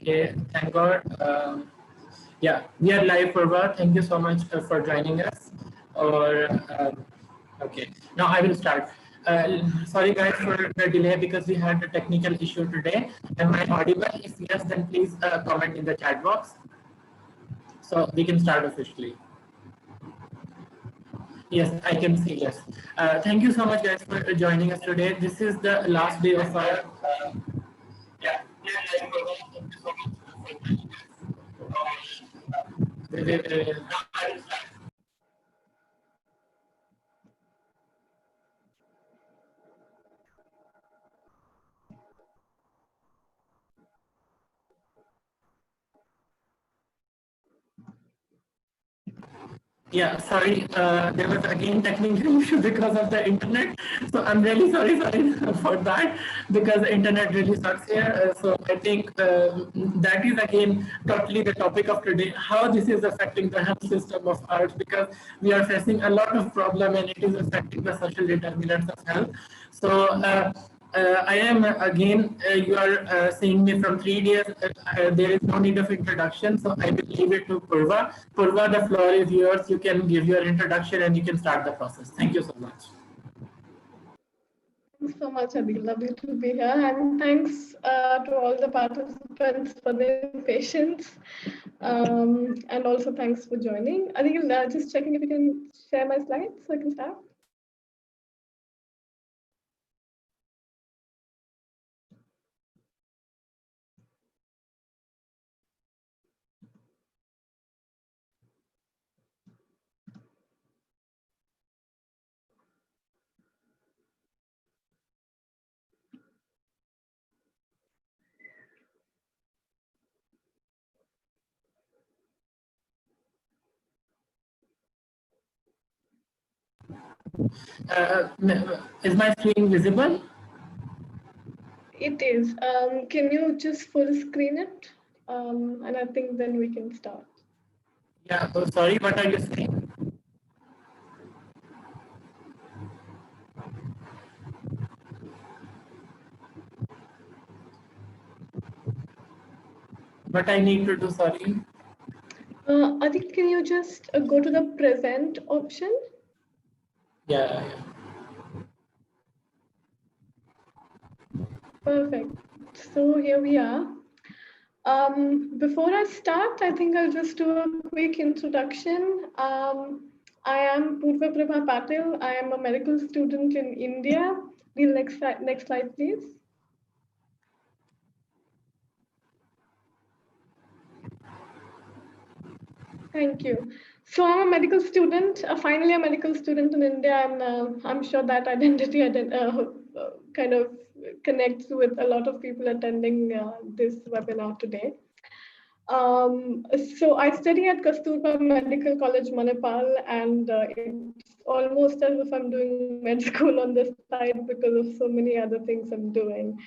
Okay, thank God. Yeah, we are live, Purva. Thank you so much for joining us. Okay, now I will start. Sorry guys for the delay because we had a technical issue today. Am I audible? If yes, then please comment in the chat box. So we can start officially. Yes, I can see, yes. Thank you so much guys for joining us today. This is the last day of our yeah. Yeah, sorry, there was again technical issue because of the internet. So I'm really sorry for that because the internet really sucks here. So I think that is again totally the topic of today, how this is affecting the health system of ours, because we are facing a lot of problem and it is affecting the social determinants of health. So I am again, you are seeing me from 3 days. There is no need of introduction, so I will leave it to Purva. Purva, the floor is yours. You can give your introduction and you can start the process. Thank you so much. Thanks so much, Adi. Lovely to be here. And thanks to all the participants for their patience. And also thanks for joining. Adi, just checking if you can share my slides so I can start. Is my screen visible? It is. Can you just full screen it? And I think then we can start. Yeah, oh, sorry, what are you saying? What I need to do, sorry. I think can you just go to the present option? Yeah. Perfect. So here we are. Before I start, I think I'll just do a quick introduction. I am Purva Prabha Patil. I am a medical student in India. The next slide, please. Thank you. So I'm a medical student, finally a medical student in India, and I'm sure that identity kind of connects with a lot of people attending this webinar today. So I study at Kasturba Medical College, Manipal, and it's almost as if I'm doing med school on this side because of so many other things I'm doing.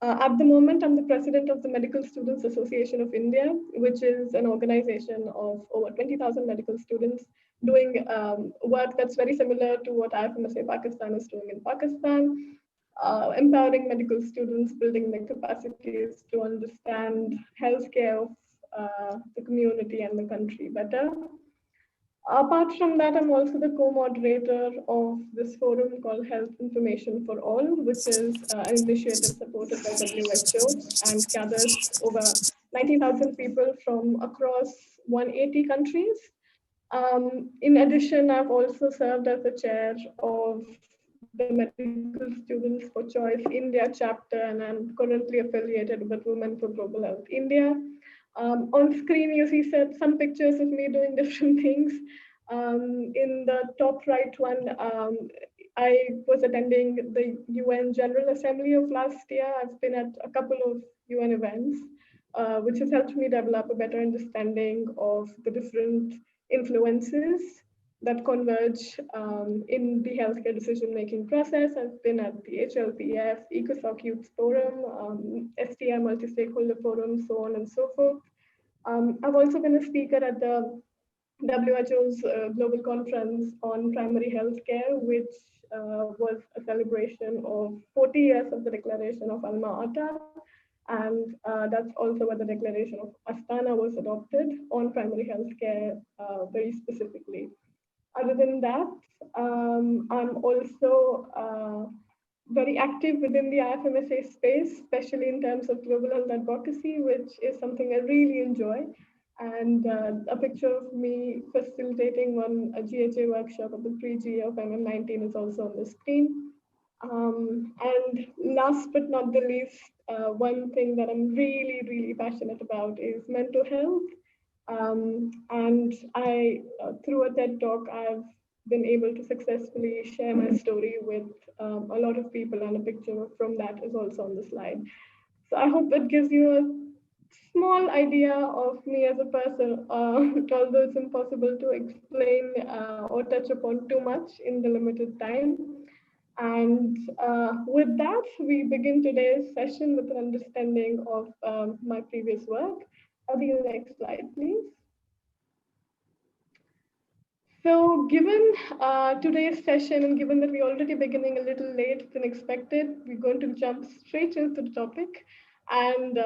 At the moment, I'm the president of the Medical Students Association of India, which is an organization of over 20,000 medical students doing work that's very similar to what IFMSA Pakistan is doing in Pakistan, empowering medical students, building their capacities to understand healthcare of the community and the country better. Apart from that, I'm also the co-moderator of this forum called Health Information for All, which is an initiative supported by WHO and gathers over 90,000 people from across 180 countries. In addition, I've also served as the chair of the Medical Students for Choice India chapter, and I'm currently affiliated with Women for Global Health India. On screen, you see some pictures of me doing different things. In the top right one, I was attending the UN General Assembly of last year. I've been at a couple of UN events, which has helped me develop a better understanding of the different influences that converge in the healthcare decision-making process. I've been at the HLPF, ECOSOC Youth Forum, STI Multi-Stakeholder Forum, so on and so forth. I've also been a speaker at the WHO's Global Conference on Primary Healthcare, which was a celebration of 40 years of the Declaration of Alma Ata. And that's also where the Declaration of Astana was adopted on primary health care very specifically. Other than that, I'm also very active within the IFMSA space, especially in terms of global health advocacy, which is something I really enjoy. And a picture of me facilitating one a GHA workshop at the pre-GA of MM19 is also on the screen. And last but not the least, one thing that I'm really, really passionate about is mental health. And through a TED talk, I've been able to successfully share my story with a lot of people, and a picture from that is also on the slide. So I hope it gives you a small idea of me as a person, although it's impossible to explain or touch upon too much in the limited time. And with that, we begin today's session with an understanding of my previous work. The next slide, please. So given today's session, and given that we're already beginning a little late than expected, we're going to jump straight into the topic. And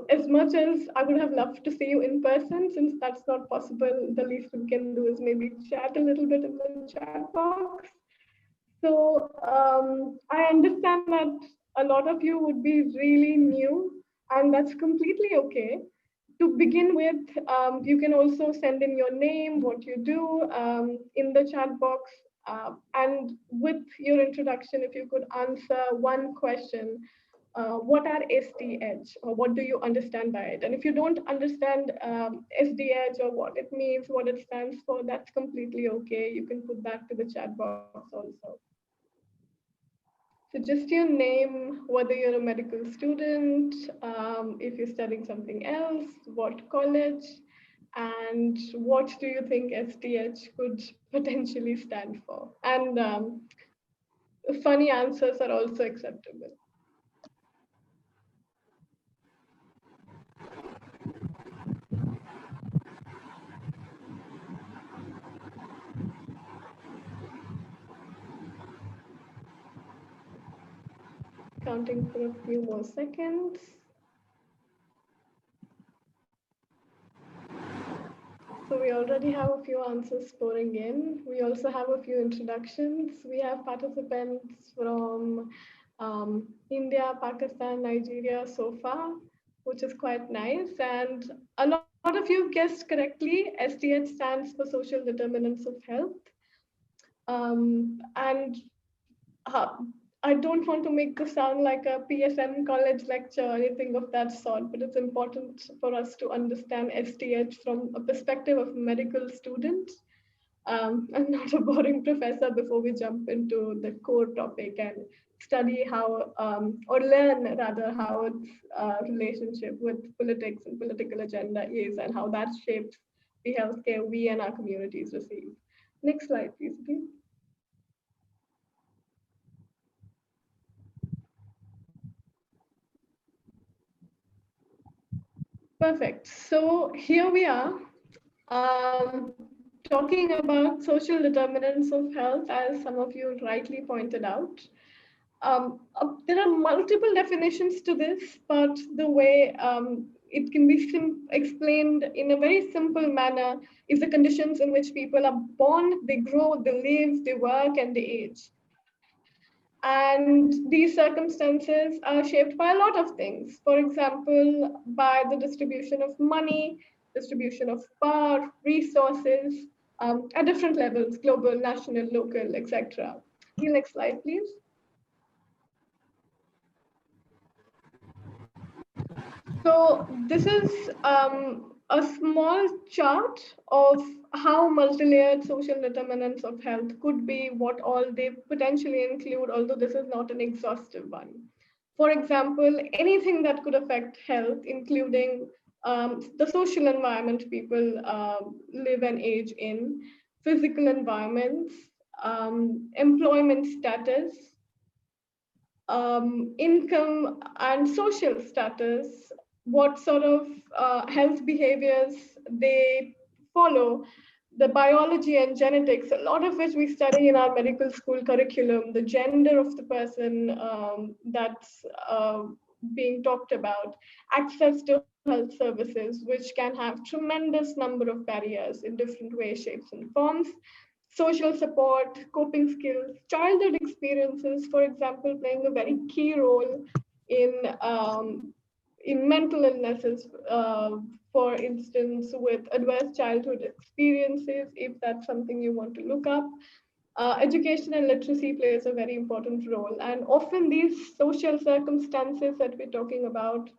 as much as I would have loved to see you in person, since that's not possible, the least we can do is maybe chat a little bit in the chat box. So I understand that a lot of you would be really new, and that's completely okay. To begin with, you can also send in your name, what you do in the chat box. And with your introduction, if you could answer one question, what are SDH, or what do you understand by it? And if you don't understand SDH or what it means, what it stands for, that's completely okay. You can put that to the chat box also. So just your name, whether you're a medical student, if you're studying something else, what college, and what do you think SDH could potentially stand for? And funny answers are also acceptable. Counting for a few more seconds. So we already have a few answers pouring in. We also have a few introductions. We have participants from India, Pakistan, Nigeria so far, which is quite nice. And a lot of you guessed correctly. SDH stands for Social Determinants of Health. And I don't want to make this sound like a PSM college lecture or anything of that sort, but it's important for us to understand SDH from a perspective of a medical student. I'm not a boring professor before we jump into the core topic and study how, or learn rather, how its relationship with politics and political agenda is, and how that shapes the healthcare we and our communities receive. Next slide, please. Perfect. So here we are, talking about social determinants of health, as some of you rightly pointed out. There are multiple definitions to this, but the way it can be explained in a very simple manner is the conditions in which people are born, they grow, they live, they work, and they age. And these circumstances are shaped by a lot of things. For example, by the distribution of money, distribution of power, resources at different levels, global, national, local, etc. The next slide, please. So this is a small chart of how multi-layered social determinants of health could be, what all they potentially include, although this is not an exhaustive one. For example, anything that could affect health, including the social environment people live and age in, physical environments, employment status, income and social status, what sort of health behaviors they follow, the biology and genetics, a lot of which we study in our medical school curriculum, the gender of the person that's being talked about, access to health services, which can have tremendous number of barriers in different ways, shapes, and forms, social support, coping skills, childhood experiences, for example, playing a very key role in mental illnesses, for instance, with adverse childhood experiences, if that's something you want to look up. Education and literacy plays a very important role. And often these social circumstances that we're talking about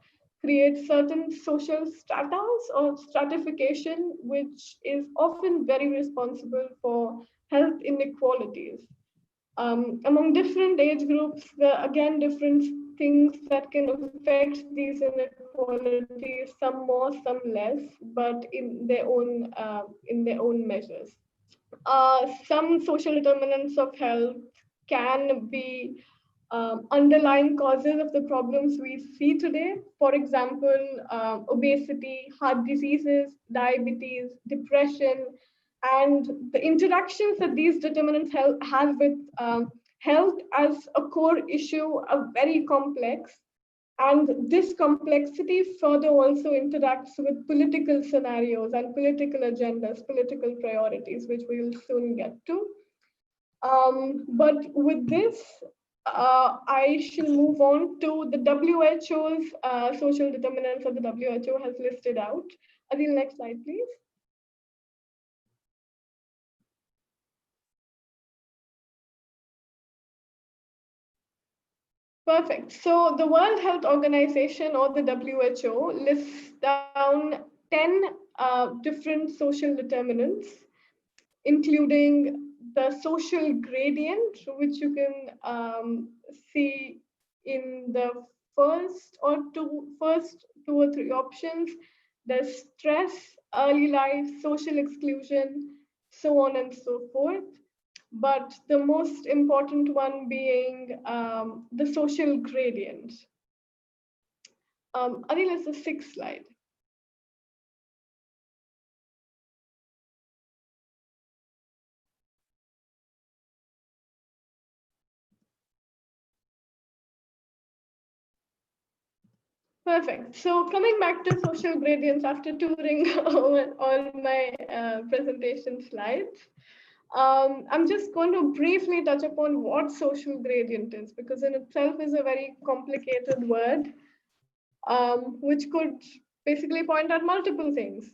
create certain social stratas or stratification, which is often very responsible for health inequalities. Among different age groups, there are again different things that can affect these inequalities, some more, some less, but in their own measures. Some social determinants of health can be underlying causes of the problems we see today. For example, obesity, heart diseases, diabetes, depression, and the interactions that these determinants have with health as a core issue are very complex. And this complexity further also interacts with political scenarios and political agendas, political priorities, which we will soon get to. But with this, I shall move on to the WHO's social determinants that the WHO has listed out. Adil, next slide, please. Perfect. So the World Health Organization, or the WHO, lists down 10 different social determinants, including the social gradient, which you can see in the first two or three options. There's stress, early life, social exclusion, so on and so forth. But the most important one being the social gradient. Adil, is the sixth slide. Perfect. So coming back to social gradients after touring all my presentation slides, I'm just going to briefly touch upon what social gradient is, because in itself is a very complicated word, which could basically point at multiple things.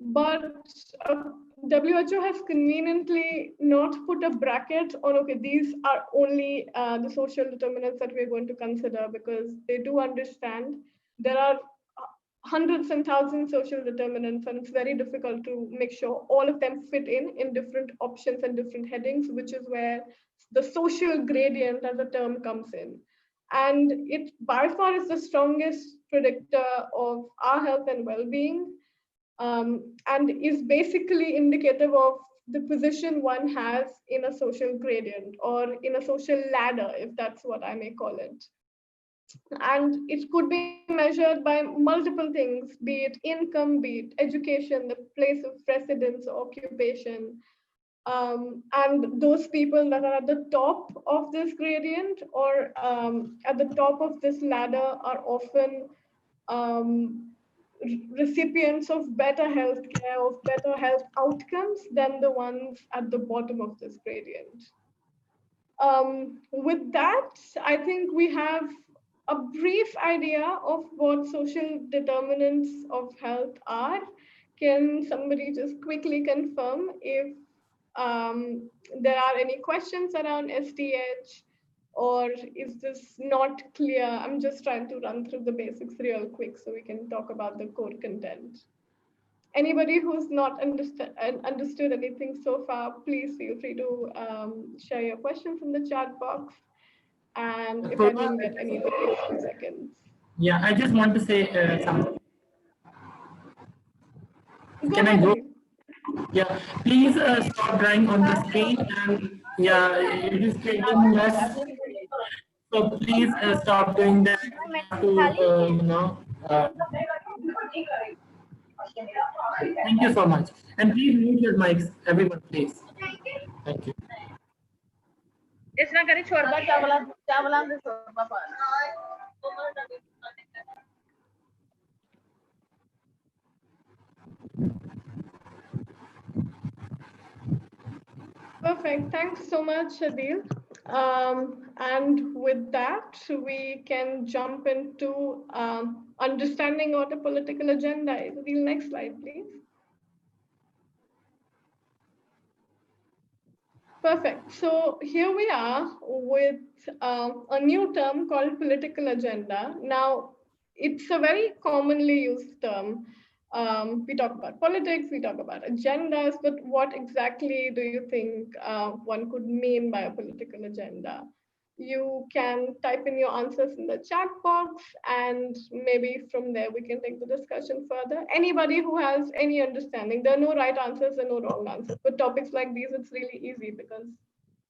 But WHO has conveniently not put a bracket on, okay, these are only the social determinants that we're going to consider, because they do understand there are hundreds and thousands social determinants, and it's very difficult to make sure all of them fit in different options and different headings, which is where the social gradient as a term comes in. And it by far is the strongest predictor of our health and well-being, and is basically indicative of the position one has in a social gradient or in a social ladder, if that's what I may call it. And it could be measured by multiple things, be it income, be it education, the place of residence, occupation. And those people that are at the top of this gradient or at the top of this ladder are often recipients of better health care, of better health outcomes than the ones at the bottom of this gradient. With that, I think we have a brief idea of what social determinants of health are. Can somebody just quickly confirm if there are any questions around SDH, or is this not clear? I'm just trying to run through the basics real quick so we can talk about the core content. Anybody who's not understood anything so far, please feel free to share your questions in the chat box. And if I don't get any, please 2 seconds. Yeah, I just want to say something. Can I go? Yeah, please stop drawing on the screen, and yeah, it is creating less. So please stop doing that. We have to, thank you so much. And please mute your mics, everyone, please. Thank you. Perfect. Thanks so much, Adil. And with that, we can jump into understanding what a political agenda is. Adil, next slide, please. Perfect. So here we are with a new term called political agenda. Now, it's a very commonly used term. We talk about politics, we talk about agendas, but what exactly do you think one could mean by a political agenda? You can type in your answers in the chat box, and maybe from there we can take the discussion further. Anybody who has any understanding, there are no right answers and no wrong answers. But topics like these, it's really easy because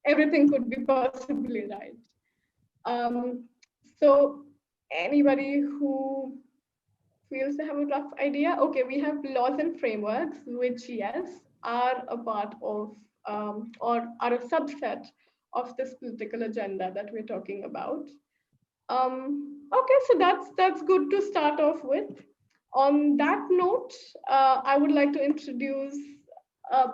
everything could be possibly right. So anybody who feels they have a rough idea, okay, we have laws and frameworks, which yes, are a part of or are a subset of this political agenda that we're talking about. Okay, so that's good to start off with. On that note, I would like to introduce a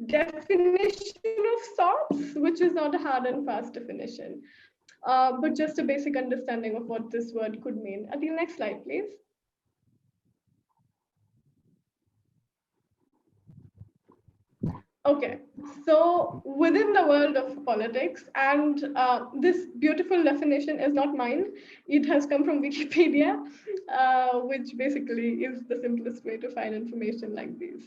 definition of sorts, which is not a hard and fast definition, but just a basic understanding of what this word could mean. Adil, next slide, please. Okay, so within the world of politics, and this beautiful definition is not mine, it has come from Wikipedia, which basically is the simplest way to find information like this.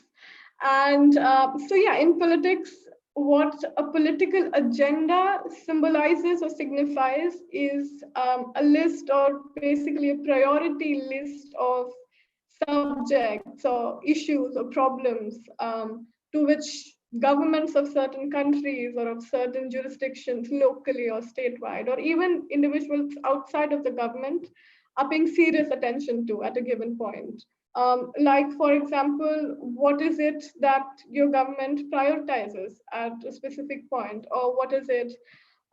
And so, yeah, in politics, what a political agenda symbolizes or signifies is a list, or basically a priority list of subjects or issues or problems to which governments of certain countries or of certain jurisdictions, locally or statewide, or even individuals outside of the government, are paying serious attention to at a given point. Like, for example, what is it that your government prioritizes at a specific point, or what is it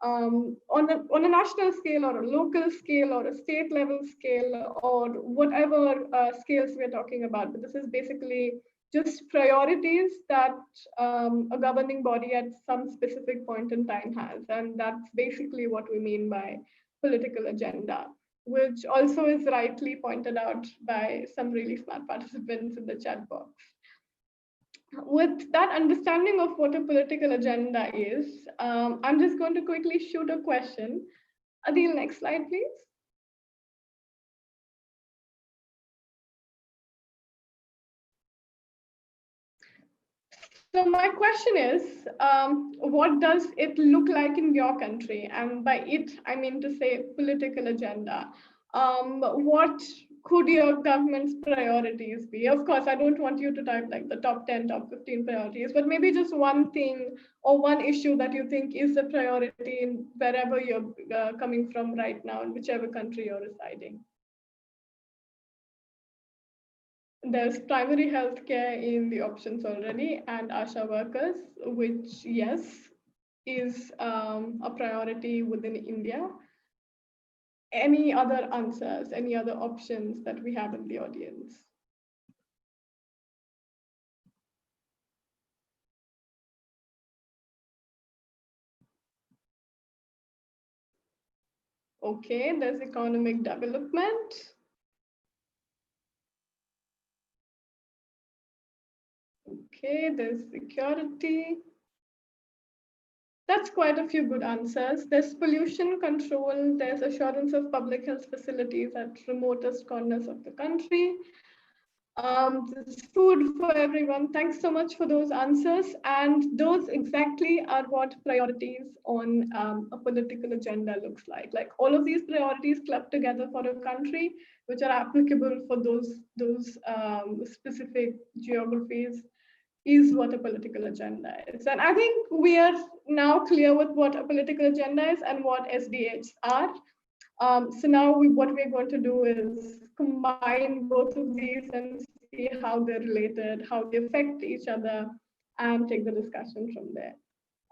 on a national scale or a local scale or a state level scale, or whatever scales we're talking about. But this is basically just priorities that a governing body at some specific point in time has. And that's basically what we mean by political agenda, which also is rightly pointed out by some really smart participants in the chat box. With that understanding of what a political agenda is, I'm just going to quickly shoot a question. Adil, next slide, please. So my question is, what does it look like in your country? And by it, I mean to say political agenda. What could your government's priorities be? Of course, I don't want you to type like the top 10, top 15 priorities, but maybe just one thing or one issue that you think is a priority in wherever you're coming from right now, in whichever country you're residing. There's primary healthcare in the options already, and ASHA workers, which, yes, is a priority within India. Any other answers, any other options that we have in the audience? Okay, there's economic development. Okay, there's security. That's quite a few good answers. There's pollution control, there's assurance of public health facilities at remotest corners of the country. There's food for everyone. Thanks so much for those answers. And those exactly are what priorities on a political agenda looks like. Like, all of these priorities clubbed together for a country, which are applicable for those specific geographies, is what a political agenda is. And I think we are now clear with what a political agenda is and what SDHs are. So now what we're going to do is combine both of these and see how they're related, how they affect each other, and take the discussion from there.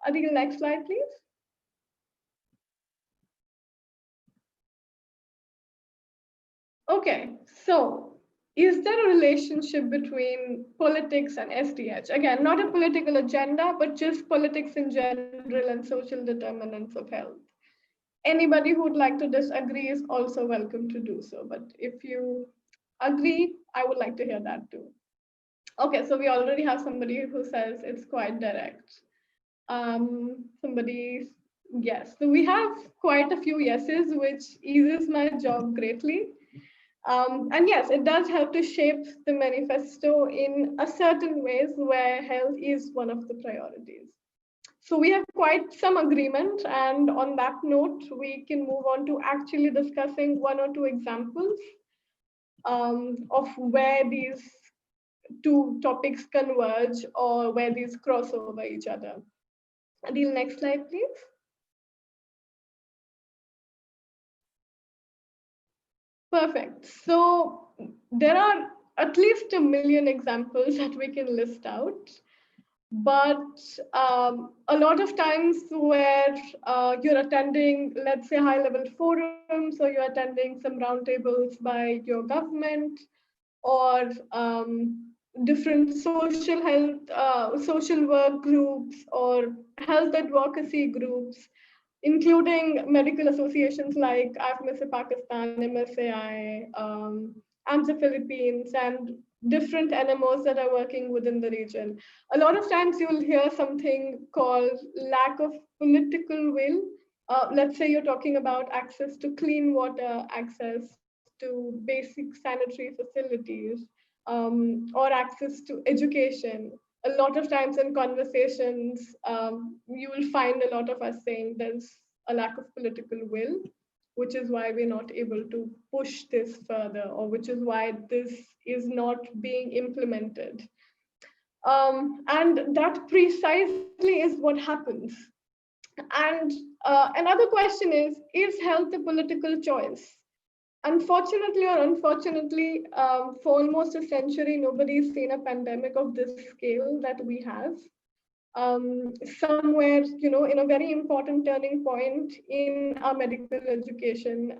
Adil, next slide, please. Okay, so is there a relationship between politics and SDH? Again, not a political agenda, but just politics in general and social determinants of health. Anybody who would like to disagree is also welcome to do so. But if you agree, I would like to hear that too. Okay, so we already have somebody who says it's quite direct. Somebody, yes. So we have quite a few yeses, which eases my job greatly. And yes, it does help to shape the manifesto in a certain ways where health is one of the priorities. So we have quite some agreement, and on that note, we can move on to actually discussing one or two examples of where these two topics converge or where these cross over each other. Adil, next slide, please. Perfect. So there are at least 1 million examples that we can list out. But a lot of times where you're attending, let's say, high-level forums, or you're attending some roundtables by your government, or different social health, social work groups, or health advocacy groups, including medical associations like AFMSA Pakistan, MSAI, AMSA Philippines, and different NMOs that are working within the region. A lot of times you will hear something called lack of political will. Let's say you're talking about access to clean water, access to basic sanitary facilities, or access to education. A lot of times in conversations, you will find a lot of us saying there's a lack of political will, which is why we're not able to push this further, or which is why this is not being implemented. And that precisely is what happens. And another question is health a political choice? Unfortunately or unfortunately, for almost a century, nobody's seen a pandemic of this scale that we have. Somewhere, in a very important turning point in our medical education,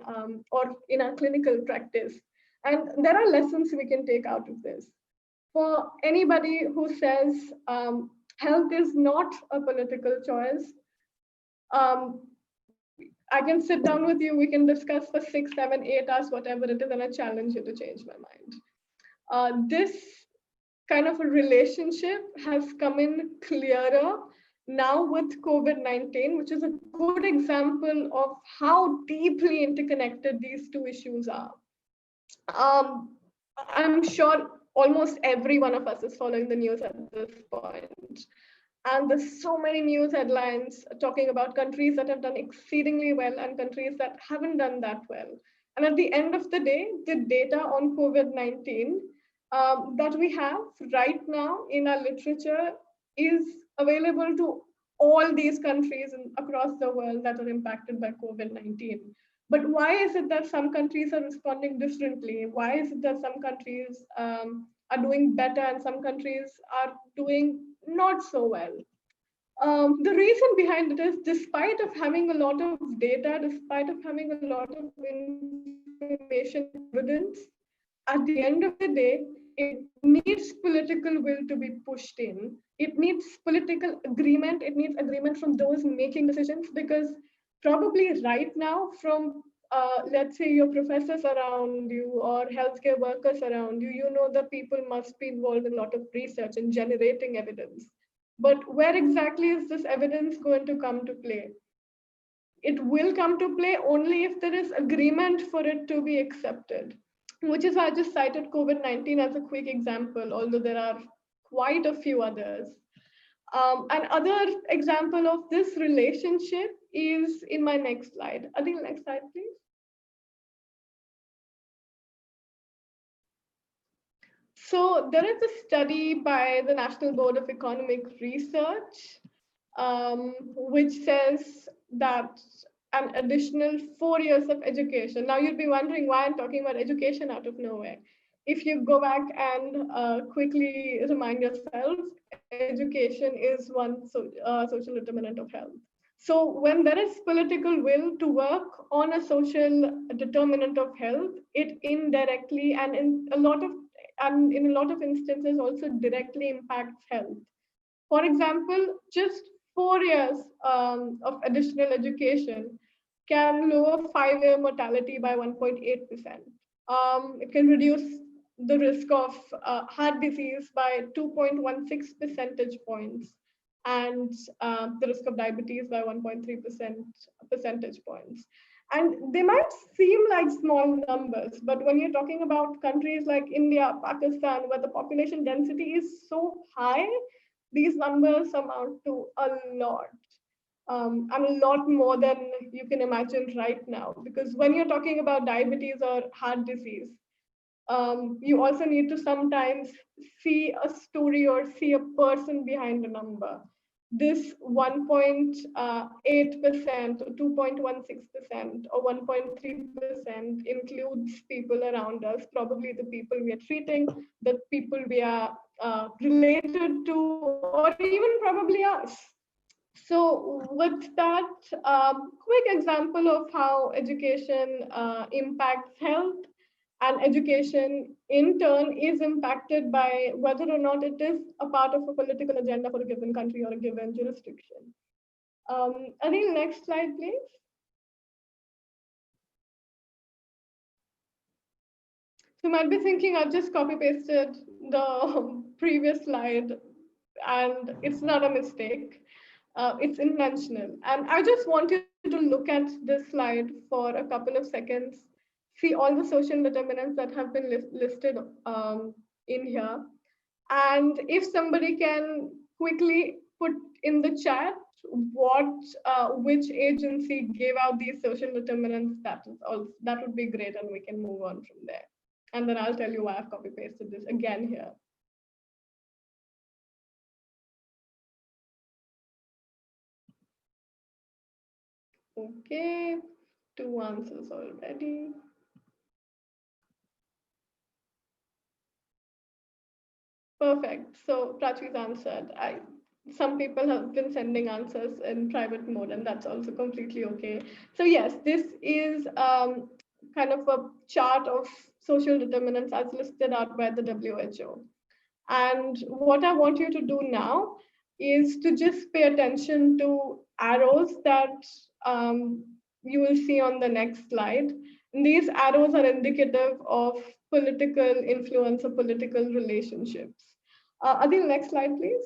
or in our clinical practice. And there are lessons we can take out of this. For anybody who says health is not a political choice, I can sit down with you, we can discuss for 6, 7, 8 hours, whatever it is, and I challenge you to change my mind. This kind of a relationship has come in clearer now with COVID-19, which is a good example of how deeply interconnected these two issues are. I'm sure almost every one of us is following the news at this point. And there's so many news headlines talking about countries that have done exceedingly well and countries that haven't done that well. And at the end of the day, the data on COVID-19 that we have right now in our literature is available to all these countries across the world that are impacted by COVID-19. But why is it that some countries are responding differently? Why is it that some countries are doing better and some countries are doing not so well? The reason behind it is, despite of having a lot of data, despite of having a lot of information, evidence, at the end of the day, it needs political will to be pushed in. It needs political agreement. It needs agreement from those making decisions, because probably right now, from let's say your professors around you or healthcare workers around you, you know that people must be involved in a lot of research and generating evidence. But where exactly is this evidence going to come to play? It will come to play only if there is agreement for it to be accepted, which is why I just cited COVID-19 as a quick example, although there are quite a few others. Another example of this relationship is in my next slide. Adil, next slide, please. So there is a study by the National Board of Economic Research, which says that an additional 4 years of education. Now you'd be wondering why I'm talking about education out of nowhere. If you go back and quickly remind yourself, education is one social determinant of health. So when there is political will to work on a social determinant of health, it indirectly and in a lot of instances also directly impacts health. For example, just 4 years of additional education can lower 5-year mortality by 1.8%. It can reduce the risk of heart disease by 2.16 percentage points and the risk of diabetes by 1.3% percentage points. And they might seem like small numbers, but when you're talking about countries like India, Pakistan, where the population density is so high, these numbers amount to a lot. And a lot more than you can imagine right now. Because when you're talking about diabetes or heart disease, you also need to sometimes see a story or see a person behind a number. This 1.8% or 2.16% or 1.3% includes people around us, probably the people we are treating, the people we are related to, or even probably us. So with that quick example of how education impacts health, and education in turn is impacted by whether or not it is a part of a political agenda for a given country or a given jurisdiction. I think next slide, please. So you might be thinking I've just copy pasted the previous slide, and it's not a mistake. It's intentional. And I just want you to look at this slide for a couple of seconds, see all the social determinants that have been listed in here. And if somebody can quickly put in the chat which agency gave out these social determinants, that would be great, and we can move on from there. And then I'll tell you why I've copy pasted this again here. Okay, 2 answers already. Perfect. So Prachi's answered. Some people have been sending answers in private mode, and that's also completely okay. So yes, this is kind of a chart of social determinants as listed out by the WHO. And what I want you to do now is to just pay attention to arrows that you will see on the next slide. And these arrows are indicative of political influence or political relationships. Adil, next slide, please.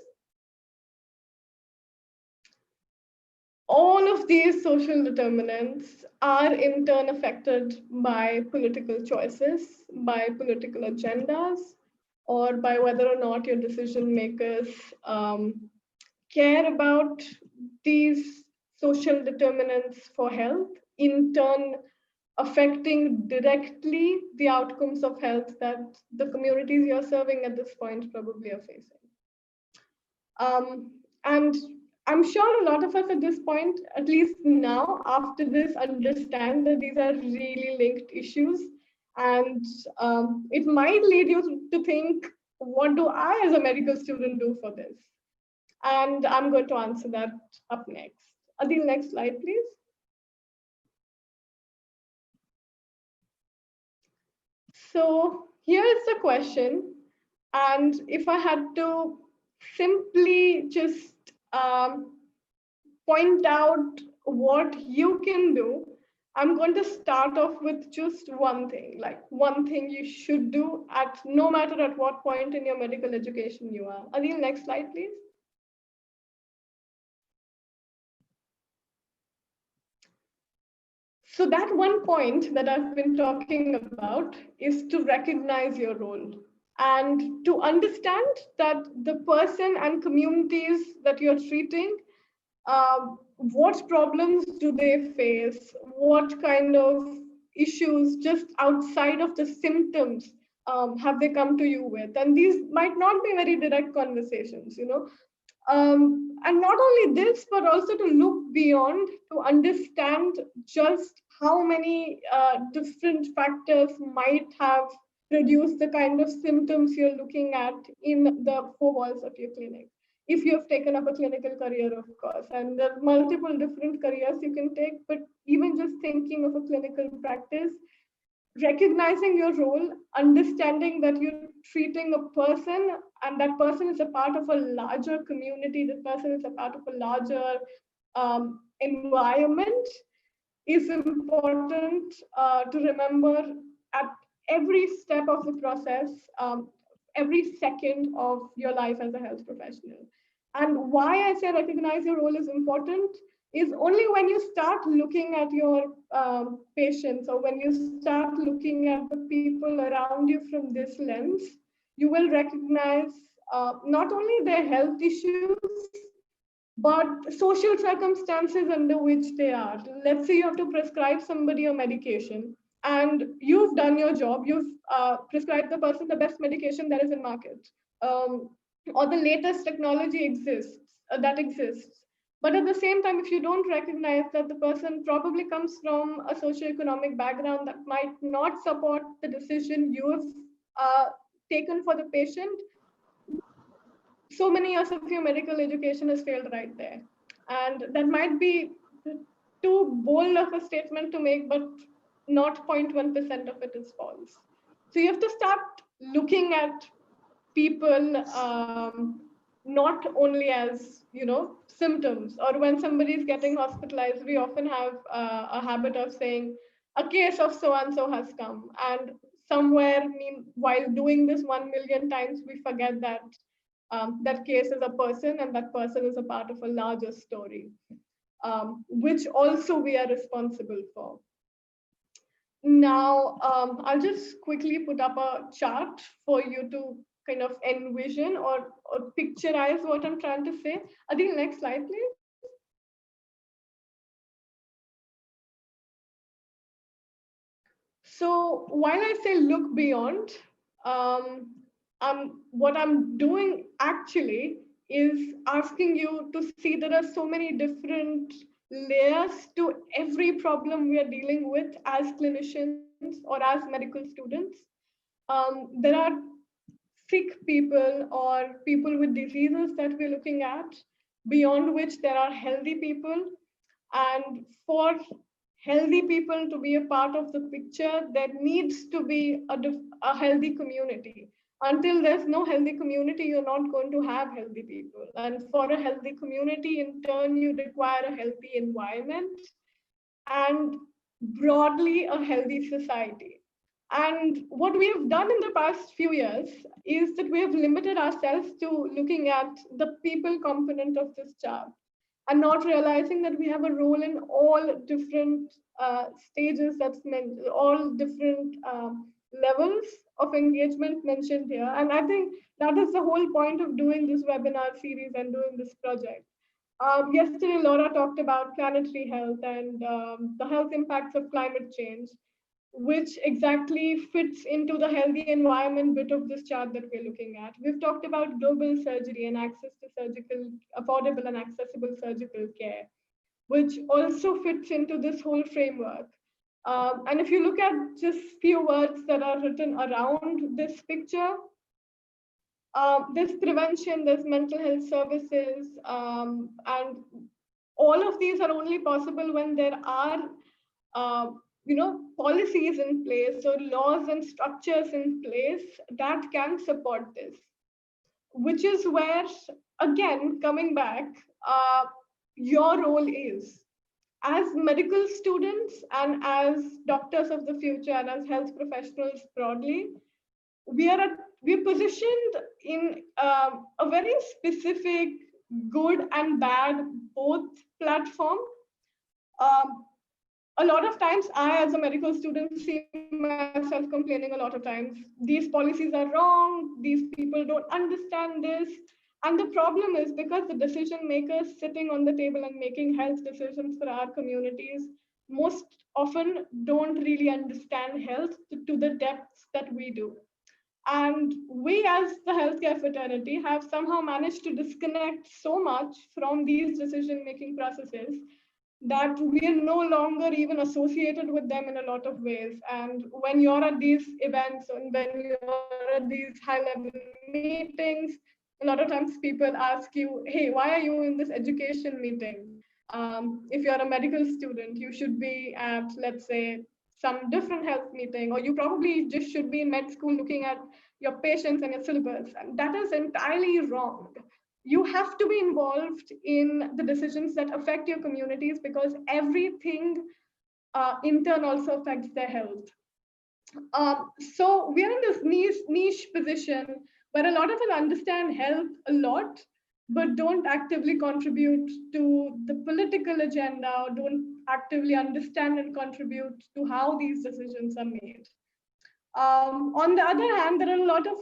All of these social determinants are in turn affected by political choices, by political agendas, or by whether or not your decision makers care about these social determinants for health, in turn affecting directly the outcomes of health that the communities you're serving at this point probably are facing. And I'm sure a lot of us at this point, at least now, after this, understand that these are really linked issues. And it might lead you to think, what do I as a medical student do for this? And I'm going to answer that up next. Adil, next slide, please. So here's the question. And if I had to simply just point out what you can do, I'm going to start off with just one thing, like one thing you should do at no matter at what point in your medical education you are. Adil, next slide, please. So that one point that I've been talking about is to recognize your role and to understand that the person and communities that you're treating, what problems do they face? What kind of issues just outside of the symptoms have they come to you with? And these might not be very direct conversations, you know. And not only this, but also to look beyond, to understand just how many different factors might have produced the kind of symptoms you're looking at in the four walls of your clinic. if you have taken up a clinical career, of course. And there are multiple different careers you can take, but even just thinking of a clinical practice, recognizing your role, understanding that you're treating a person and that person is a part of a larger community, that person is a part of a larger environment, is important to remember at every step of the process, every second of your life as a health professional. And why I say recognize your role is important is only when you start looking at your patients, or when you start looking at the people around you from this lens, you will recognize not only their health issues, but social circumstances under which they are. Let's say you have to prescribe somebody a medication, and you've done your job, you've prescribed the person the best medication that is in market, um, or the latest technology exists that exists. But at the same time, if you don't recognize that the person probably comes from a socioeconomic background that might not support the decision you have taken for the patient, so many years of your medical education has failed right there. And that might be too bold of a statement to make, but not 0.1% of it is false. So you have to start looking at people not only as, symptoms, or when somebody is getting hospitalized, we often have a habit of saying a case of so and so has come, and somewhere while doing this 1 million times, we forget that that case is a person, and that person is a part of a larger story, which also we are responsible for. Now, I'll just quickly put up a chart for you to kind of envision or picturize what I'm trying to say. I think next slide, please. So while I say look beyond, what I'm doing actually is asking you to see there are so many different layers to every problem we are dealing with as clinicians or as medical students. There are sick people or people with diseases that we're looking at, beyond which there are healthy people. And for healthy people to be a part of the picture, there needs to be a healthy community. Until there's no healthy community, you're not going to have healthy people. And for a healthy community, in turn, you require a healthy environment and broadly a healthy society. And what we have done in the past few years is that we have limited ourselves to looking at the people component of this chart, and not realizing that we have a role in all different stages that's meant, all different levels of engagement mentioned here. And I think that is the whole point of doing this webinar series and doing this project. Yesterday, Laura talked about planetary health and the health impacts of climate change, which exactly fits into the healthy environment bit of this chart that we're looking at. We've talked about global surgery and access to affordable and accessible surgical care, which also fits into this whole framework. And if you look at just few words that are written around this picture, there's prevention, there's mental health services, and all of these are only possible when there are policies in place or laws and structures in place that can support this, which is where, again, coming back, your role is as medical students and as doctors of the future and as health professionals broadly. We're positioned in a very specific good and bad both platform. A lot of times, I, as a medical student, see myself complaining a lot of times. These policies are wrong. These people don't understand this. And the problem is because the decision makers sitting on the table and making health decisions for our communities most often don't really understand health to the depths that we do. And we, as the healthcare fraternity, have somehow managed to disconnect so much from these decision-making processes that we are no longer even associated with them in a lot of ways. And when you're at these events and when you're at these high-level meetings, A lot of times people ask you, hey, why are you in this education meeting? If you're a medical student, you should be at, let's say, some different health meeting, or you probably just should be in med school looking at your patients and your syllabus. And that is entirely wrong. You have to be involved in the decisions that affect your communities, because everything in turn also affects their health. So we're in this niche position where a lot of us understand health a lot, but don't actively contribute to the political agenda, or don't actively understand and contribute to how these decisions are made. On the other hand, there are a lot of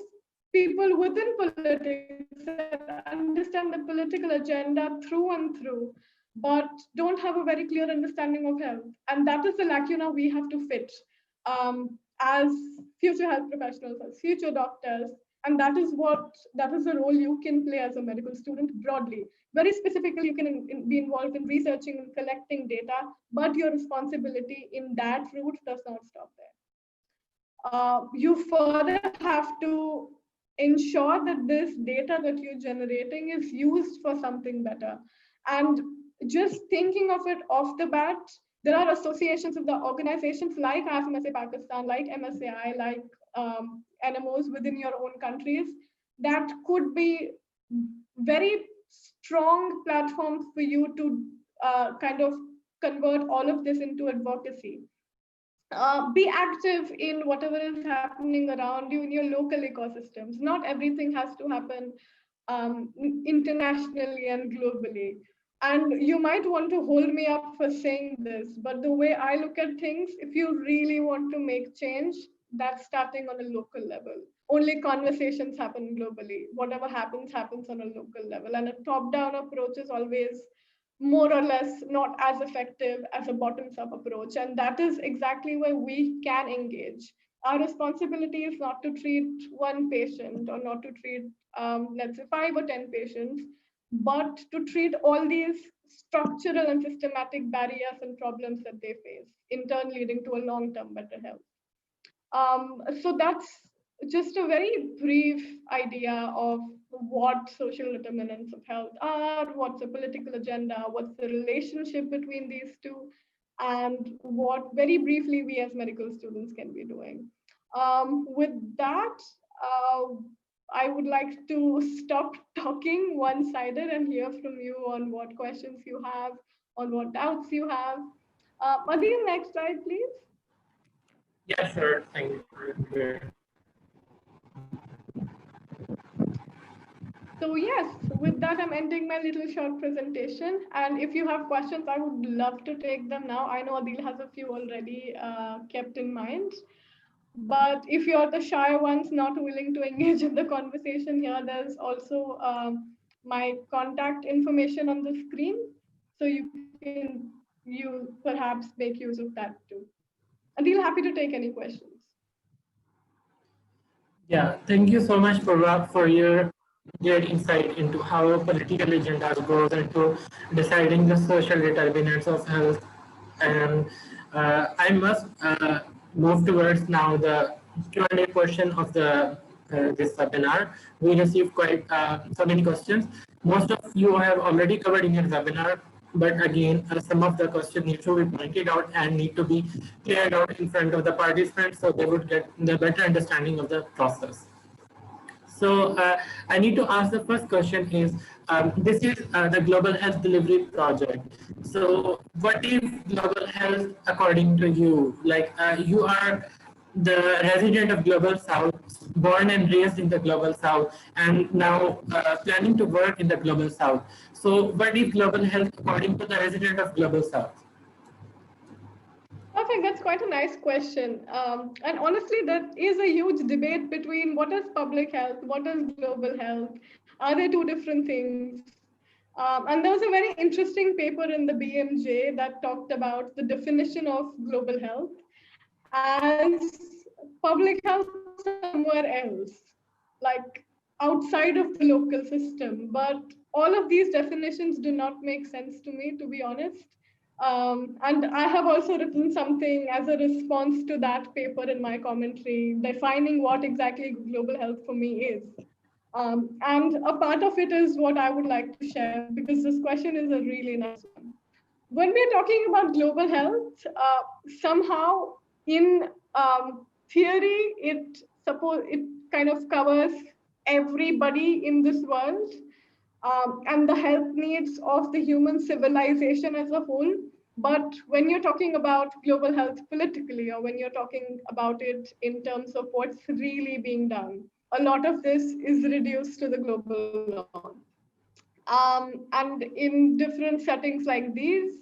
people within politics that understand the political agenda through and through, but don't have a very clear understanding of health. And that is the lacuna we have to fit as future health professionals, as future doctors. And that is the role you can play as a medical student broadly. Very specifically, you can be involved in researching and collecting data, but your responsibility in that route does not stop there. You further have to ensure that this data that you're generating is used for something better. And just thinking of it off the bat, there are associations of the organizations like IFMSA Pakistan, like MSAI, like NMOs within your own countries that could be very strong platforms for you to kind of convert all of this into advocacy. Be active in whatever is happening around you in your local ecosystems. Not everything has to happen internationally and globally. And you might want to hold me up for saying this, but the way I look at things, if you really want to make change, that's starting on a local level. Only conversations happen globally. Whatever happens, happens on a local level. And a top down approach is always more or less not as effective as a bottoms up approach. And that is exactly where we can engage. Our responsibility is not to treat one patient or not to treat, let's say, 5 or 10 patients, but to treat all these structural and systematic barriers and problems that they face, in turn leading to a long-term better health. So that's just a very brief idea of what social determinants of health are, what's a political agenda, what's the relationship between these two, and what very briefly we as medical students can be doing. With that, I would like to stop talking one-sided and hear from you on what questions you have, on what doubts you have. Adil, next slide, please. Yeah, sure. Thank you. So yes, with that, I'm ending my little short presentation. And if you have questions, I would love to take them now. I know Adil has a few already kept in mind. But if you're the shy ones not willing to engage in the conversation here, there's also my contact information on the screen. So you perhaps make use of that too. Adil, happy to take any questions. Yeah, thank you so much for your great insight into how political agendas goes into deciding the social determinants of health. And I must move towards now the Q&A portion of the this webinar. We received quite so many questions. Most of you have already covered in your webinar, but again, some of the questions need to be pointed out and need to be cleared out in front of the participants so they would get the better understanding of the process. So I need to ask the first question is, this is the Global Health Delivery Project. So what is global health according to you? Like you are the resident of Global South, born and raised in the Global South, and now planning to work in the Global South. So what is global health according to the resident of Global South? Perfect. That's quite a nice question. And honestly, that is a huge debate between what is public health, what is global health. Are they two different things? And there was a very interesting paper in the BMJ that talked about the definition of global health as public health somewhere else, like outside of the local system. But all of these definitions do not make sense to me, to be honest. And I have also written something as a response to that paper in my commentary, defining what exactly global health for me is. And a part of it is what I would like to share, because this question is a really nice one. When we're talking about global health, somehow in theory, it kind of covers everybody in this world, and the health needs of the human civilization as a whole. But when you're talking about global health politically, or when you're talking about it in terms of what's really being done, a lot of this is reduced to the global norm. And in different settings like these,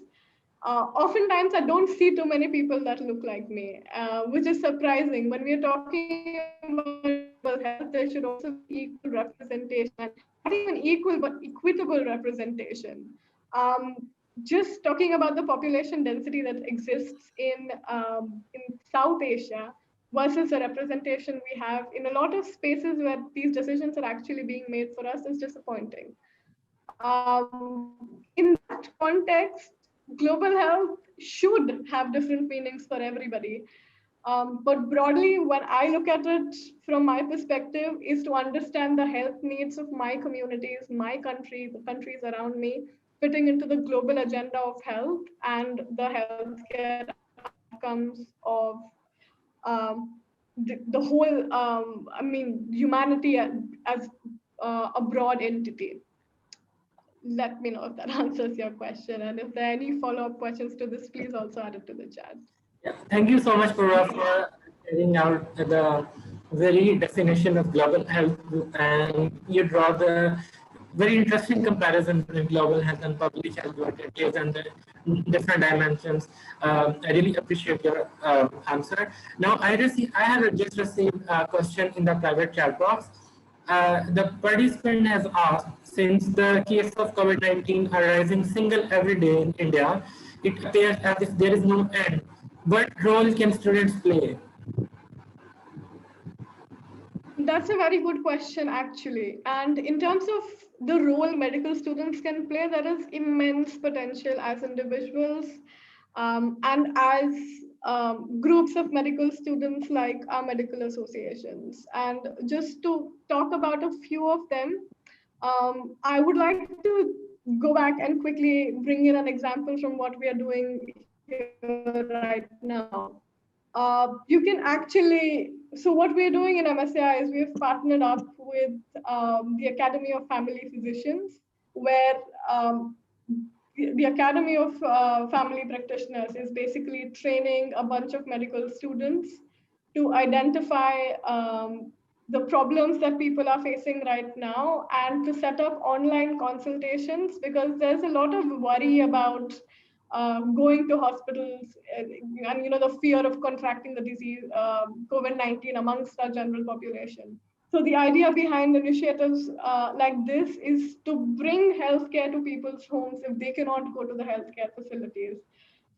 oftentimes I don't see too many people that look like me, which is surprising. When we're talking about global health, there should also be equal representation, and not even equal, but equitable representation. Um, just talking about the population density that exists in South Asia versus the representation we have in a lot of spaces where these decisions are actually being made for us is disappointing. In that context, global health should have different meanings for everybody. But broadly, when I look at it from my perspective, is to understand the health needs of my communities, my country, the countries around me, fitting into the global agenda of health and the healthcare outcomes of um, the whole, humanity as a broad entity. Let me know if that answers your question. And if there are any follow-up questions to this, please also add it to the chat. Yeah, thank you so much, Purva, for carrying out the very definition of global health, and you draw the very interesting comparison between global health and public health, what it is, and the different dimensions. I really appreciate your answer. Now, I have just received a question in the private chat box. The participant has asked, since the case of COVID-19 are rising single every day in India, it appears as if there is no end. What role can students play? That's a very good question, actually. And in terms of the role medical students can play, there is immense potential as individuals, and as groups of medical students like our medical associations. And just to talk about a few of them, I would like to go back and quickly bring in an example from what we are doing here right now. You can actually, so what we're doing in MSCI is we've partnered up with the Academy of Family Physicians, where the Academy of Family Practitioners is basically training a bunch of medical students to identify the problems that people are facing right now and to set up online consultations, because there's a lot of worry about going to hospitals, and the fear of contracting the disease, COVID-19, amongst our general population. So the idea behind initiatives like this is to bring healthcare to people's homes if they cannot go to the healthcare facilities.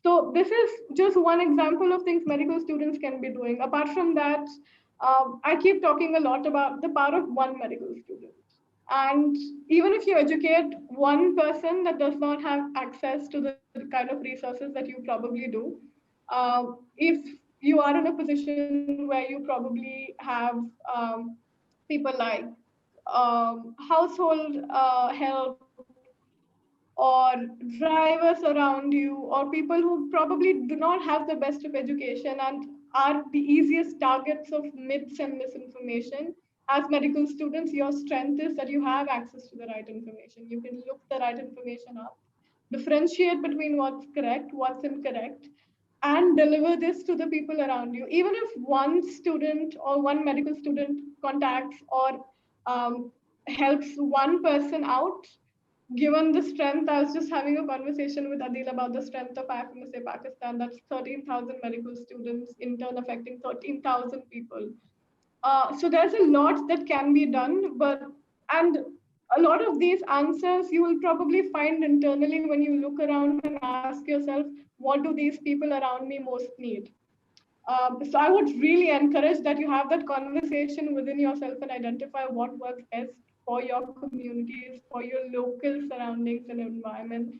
So this is just one example of things medical students can be doing. Apart from that, I keep talking a lot about the power of one medical student. And even if you educate one person that does not have access to the kind of resources that you probably do, if you are in a position where you probably have people like household help or drivers around you, or people who probably do not have the best of education and are the easiest targets of myths and misinformation. As medical students, your strength is that you have access to the right information. You can look the right information up, differentiate between what's correct, what's incorrect, and deliver this to the people around you. Even if one student or one medical student contacts or helps one person out, given the strength, I was just having a conversation with Adil about the strength of IFMSA Pakistan. That's 13,000 medical students, in turn affecting 13,000 people. So there's a lot that can be done, and a lot of these answers you will probably find internally when you look around and ask yourself, what do these people around me most need? So I would really encourage that you have that conversation within yourself and identify what works best for your communities, for your local surroundings and environments,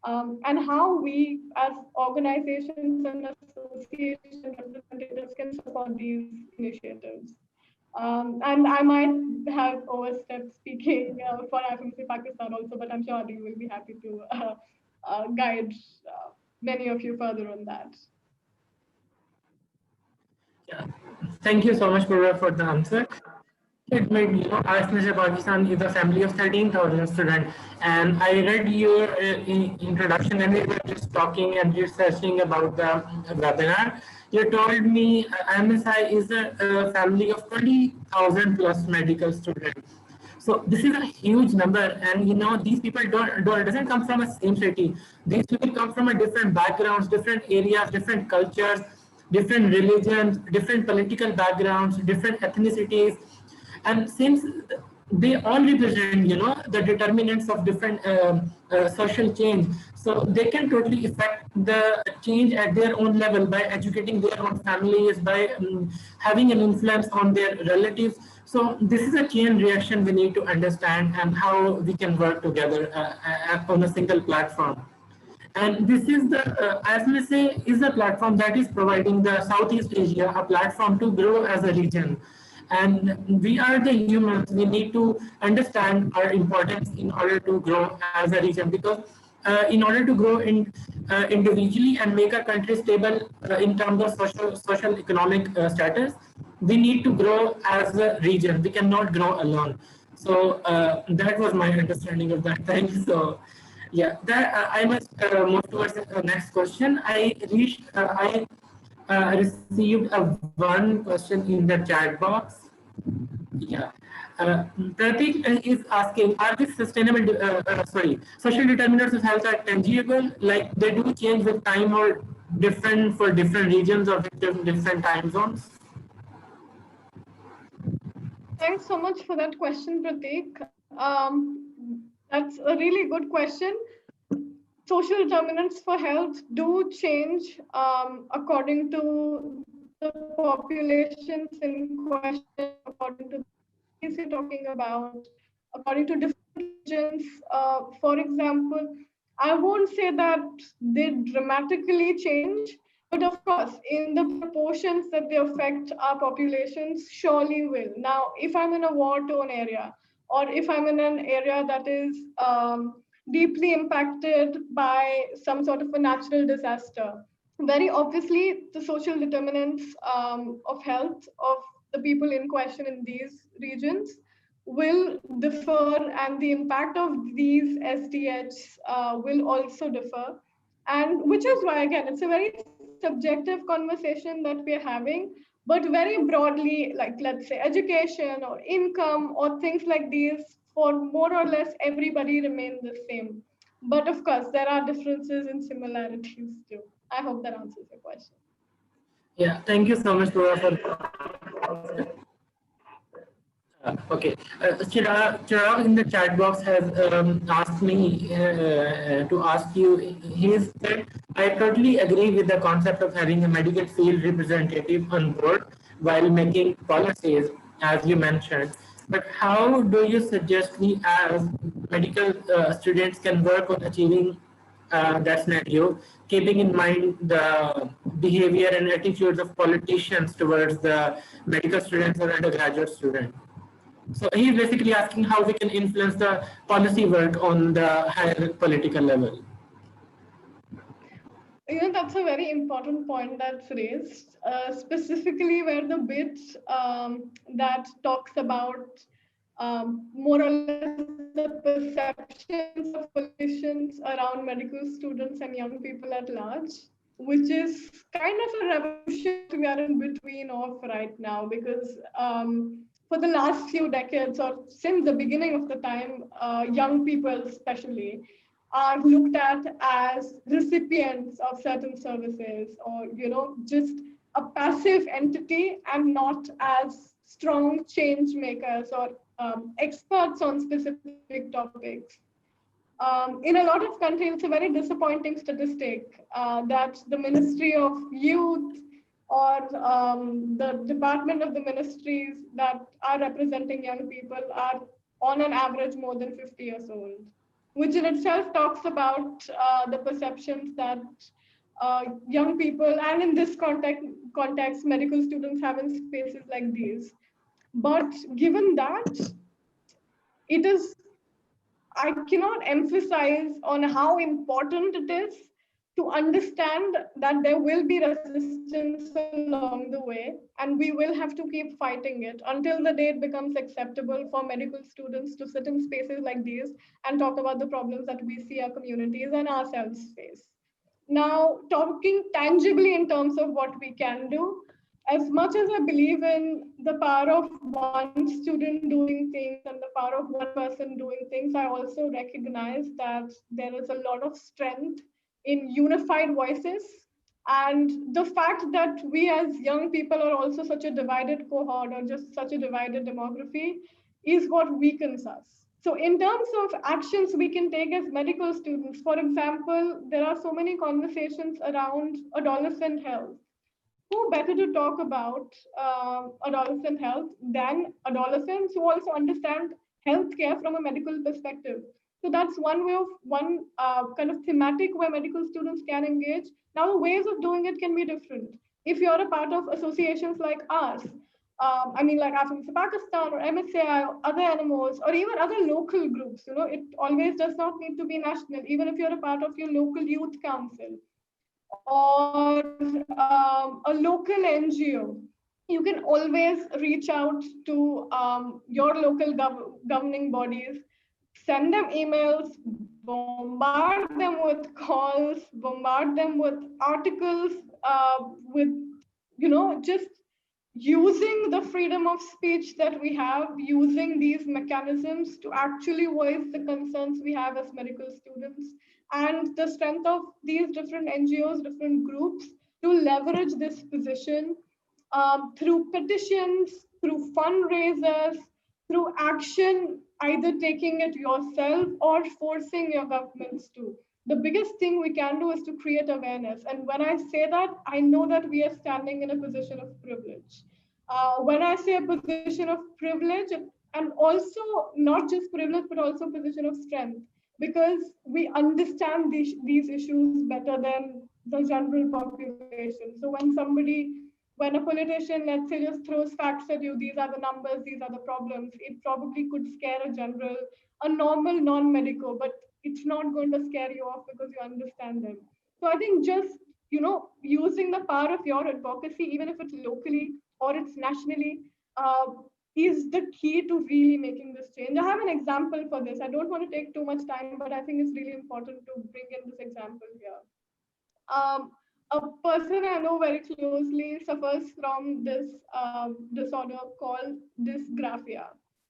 and how we as organizations and association representatives can support these initiatives. And I might have overstepped speaking for IFMC Pakistan also, but I'm sure you will be happy to guide many of you further on that. Yeah. Thank you so much, Purva, for the answer. It made, ISMS Pakistan is a family of 13,000 students. And I read your introduction and we were just talking and researching about the webinar. You told me IMSI is a family of 20,000 plus medical students. So this is a huge number, and these people don't doesn't come from a same city. These people come from a different backgrounds, different areas, different cultures, different religions, different political backgrounds, different ethnicities, and since they all represent the determinants of different social change, so they can totally affect the change at their own level by educating their own families, by having an influence on their relatives. So this is a chain reaction we need to understand, and how we can work together on a single platform. And this is the, as we say, is a platform that is providing the Southeast Asia a platform to grow as a region. And we are the humans, we need to understand our importance in order to grow as a region, because in order to grow individually and make our country stable in terms of social economic status, we need to grow as a region. We cannot grow alone. So that was my understanding of that. Thank you. So yeah, that I must move towards the next question. I received a one question in the chat box. Yeah. Pratik is asking, are these social determinants of health are tangible? Like they do change with time or different for different regions or different time zones? Thanks so much for that question, Pratik. That's a really good question. Social determinants for health do change according to the populations in question, according to the cities you're talking about, according to different regions. For example, I won't say that they dramatically change, but of course, in the proportions that they affect our populations, surely will. Now, if I'm in a war-torn area, or if I'm in an area that is deeply impacted by some sort of a natural disaster, very obviously the social determinants of health of the people in question in these regions will differ, and the impact of these SDHs will also differ. And which is why, again, it's a very subjective conversation that we're having, but very broadly, like let's say education or income or things like these, for more or less everybody remain the same. But of course, there are differences and similarities too. I hope that answers your question. Yeah, thank you so much, Laura, for okay. Chirag in the chat box has asked me to ask you. He said, I totally agree with the concept of having a medical field representative on board while making policies, as you mentioned. But how do you suggest we as medical students can work on achieving that scenario, keeping in mind the behavior and attitudes of politicians towards the medical students or undergraduate students? So he's basically asking how we can influence the policy work on the higher political level. That's a very important point that's raised, specifically where the bit that talks about more or less the perceptions of politicians around medical students and young people at large, which is kind of a revolution that we are in between of right now, because for the last few decades or since the beginning of the time, young people especially are looked at as recipients of certain services, or just a passive entity, and not as strong change makers or experts on specific topics. In a lot of countries, it's a very disappointing statistic that the Ministry of Youth or the department of the ministries that are representing young people are on an average more than 50 years old, which in itself talks about the perceptions that young people, and in this context, medical students have in spaces like these. But given that, it is, I cannot emphasize on how important it is to understand that there will be resistance along the way, and we will have to keep fighting it until the day it becomes acceptable for medical students to sit in spaces like these and talk about the problems that we see our communities and ourselves face. Now, talking tangibly in terms of what we can do, as much as I believe in the power of one student doing things and the power of one person doing things, I also recognize that there is a lot of strength in unified voices. And the fact that we as young people are also such a divided cohort or just such a divided demography is what weakens us. So, in terms of actions we can take as medical students, for example, there are so many conversations around adolescent health. Who better to talk about adolescent health than adolescents who also understand healthcare from a medical perspective? So that's one way of one kind of thematic where medical students can engage. Now, the ways of doing it can be different. If you're a part of associations like us, I mean, like African Pakistan or MSAI or other NMOs or even other local groups, it always does not need to be national. Even if you're a part of your local youth council, or a local NGO, you can always reach out to your local governing bodies, send them emails, bombard them with calls, bombard them with articles, with, just using the freedom of speech that we have, using these mechanisms to actually voice the concerns we have as medical students, and the strength of these different NGOs, different groups to leverage this position through petitions, through fundraisers, through action, either taking it yourself or forcing your governments to. The biggest thing we can do is to create awareness. And when I say that, I know that we are standing in a position of privilege. When I say a position of privilege, and also not just privilege, but also a position of strength, because we understand these issues better than the general population. So when a politician, let's say, just throws facts at you, these are the numbers, these are the problems, it probably could scare a normal non-medico, but it's not going to scare you off because you understand them. So I think just, using the power of your advocacy, even if it's locally or it's nationally, uh, is the key to really making this change. I have an example for this. I don't want to take too much time, but I think it's really important to bring in this example here. A person I know very closely suffers from this disorder called dysgraphia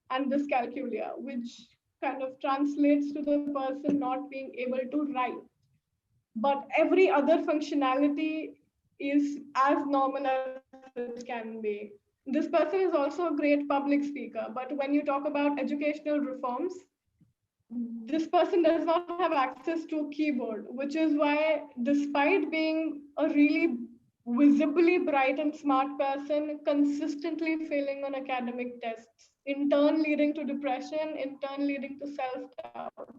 and dyscalculia, which kind of translates to the person not being able to write. But every other functionality is as normal as it can be. This person is also a great public speaker, but when you talk about educational reforms, this person does not have access to a keyboard, which is why, despite being a really visibly bright and smart person, consistently failing on academic tests, in turn leading to depression, in turn leading to self-doubt.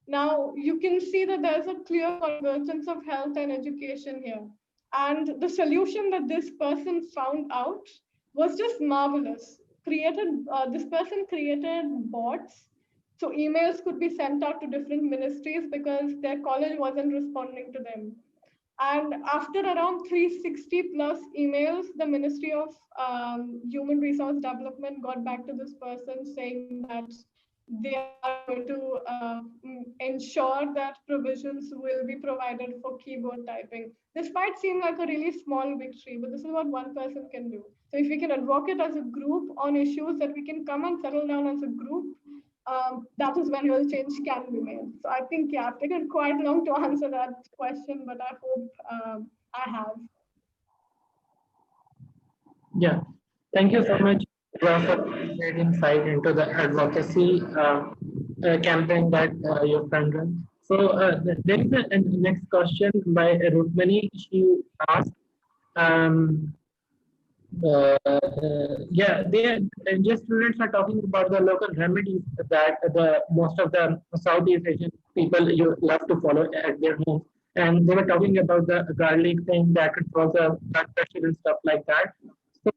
Now, you can see that there's a clear convergence of health and education here. And the solution that this person found out was just marvelous. This person created bots so emails could be sent out to different ministries because their college wasn't responding to them. And after around 360 plus emails, the Ministry of Human Resource Development got back to this person saying that they are going to ensure that provisions will be provided for keyboard typing. This might seem like a really small victory, but this is what one person can do. So if we can advocate as a group on issues that we can come and settle down as a group, that is when real change can be made. So I think, yeah, I've taken quite long to answer that question, but I hope I have. Yeah, thank you so much for great insight into the advocacy campaign that your friend runs. So there is a next question by Rukmani. She asked, um, just students are talking about the local remedies that the most of the Southeast Asian people you love to follow at their homes, and they were talking about the garlic thing that could cause a blood pressure and stuff like that. So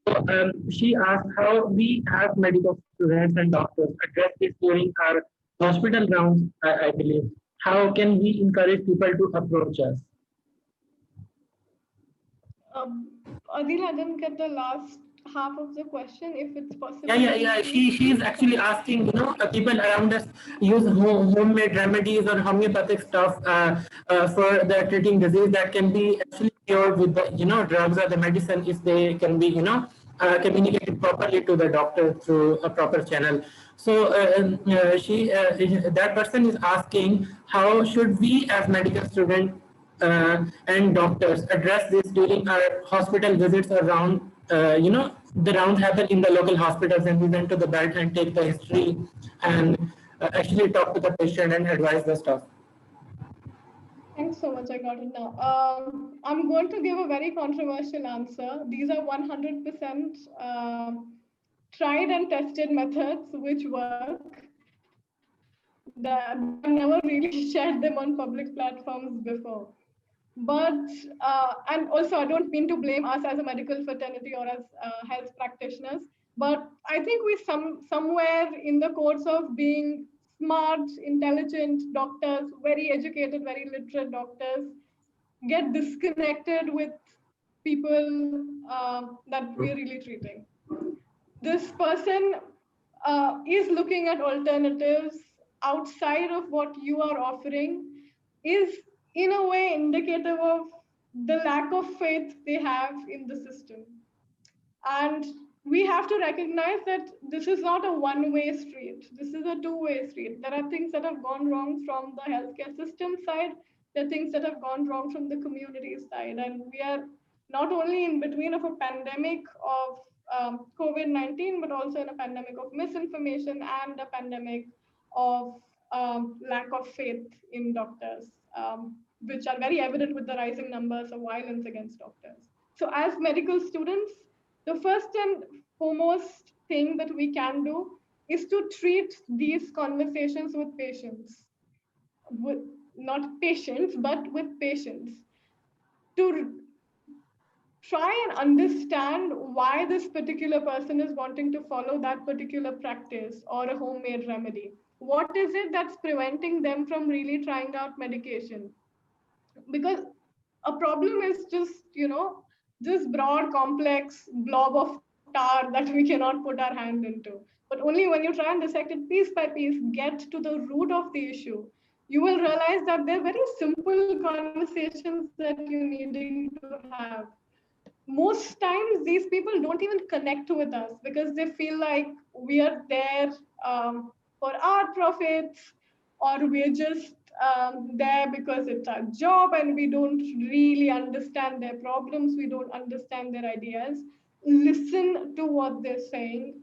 she asked how we as medical students and doctors address this during our hospital rounds, I believe. How can we encourage people to approach us? Adil, I didn't get the last half of the question. If it's Yeah, possible yeah, to yeah. repeat, She's actually asking, people around us use homemade remedies or homeopathic stuff for the treating disease that can be actually cured with the, drugs or the medicine if they can be, communicated properly to the doctor through a proper channel. So that person is asking, how should we as medical students and doctors address this during our hospital visits around, the rounds happen in the local hospitals and we went to the bed and take the history and actually talk to the patient and advise the stuff. thanks so much. I got it now. I'm going to give a very controversial answer. These are 100% tried and tested methods which work. That I've never really shared them on public platforms before. But and also, I don't mean to blame us as a medical fraternity or as health practitioners, but I think we somewhere in the course of being smart, intelligent doctors, very educated, very literate doctors, get disconnected with people that we're really treating. This person is looking at alternatives outside of what you are offering, is in a way indicative of the lack of faith they have in the system. And we have to recognize that this is not a one-way street. This is a two-way street. There are things that have gone wrong from the healthcare system side. There are things that have gone wrong from the community side. And we are not only in between of a pandemic of COVID-19, but also in a pandemic of misinformation and a pandemic of lack of faith in doctors, which are very evident with the rising numbers of violence against doctors. So as medical students, the first and foremost thing that we can do is to treat these conversations with patients, with not patients, but with patients, to try and understand why this particular person is wanting to follow that particular practice or a homemade remedy. What is it that's preventing them from really trying out medication? Because a problem is just, this broad complex blob of tar that we cannot put our hand into. But only when you try and dissect it piece by piece, get to the root of the issue, you will realize that they're very simple conversations that you're needing to have. Most times these people don't even connect with us because they feel like we are there for our profits, or we're just there because it's our job and we don't really understand their problems, we don't understand their ideas. Listen to what they're saying.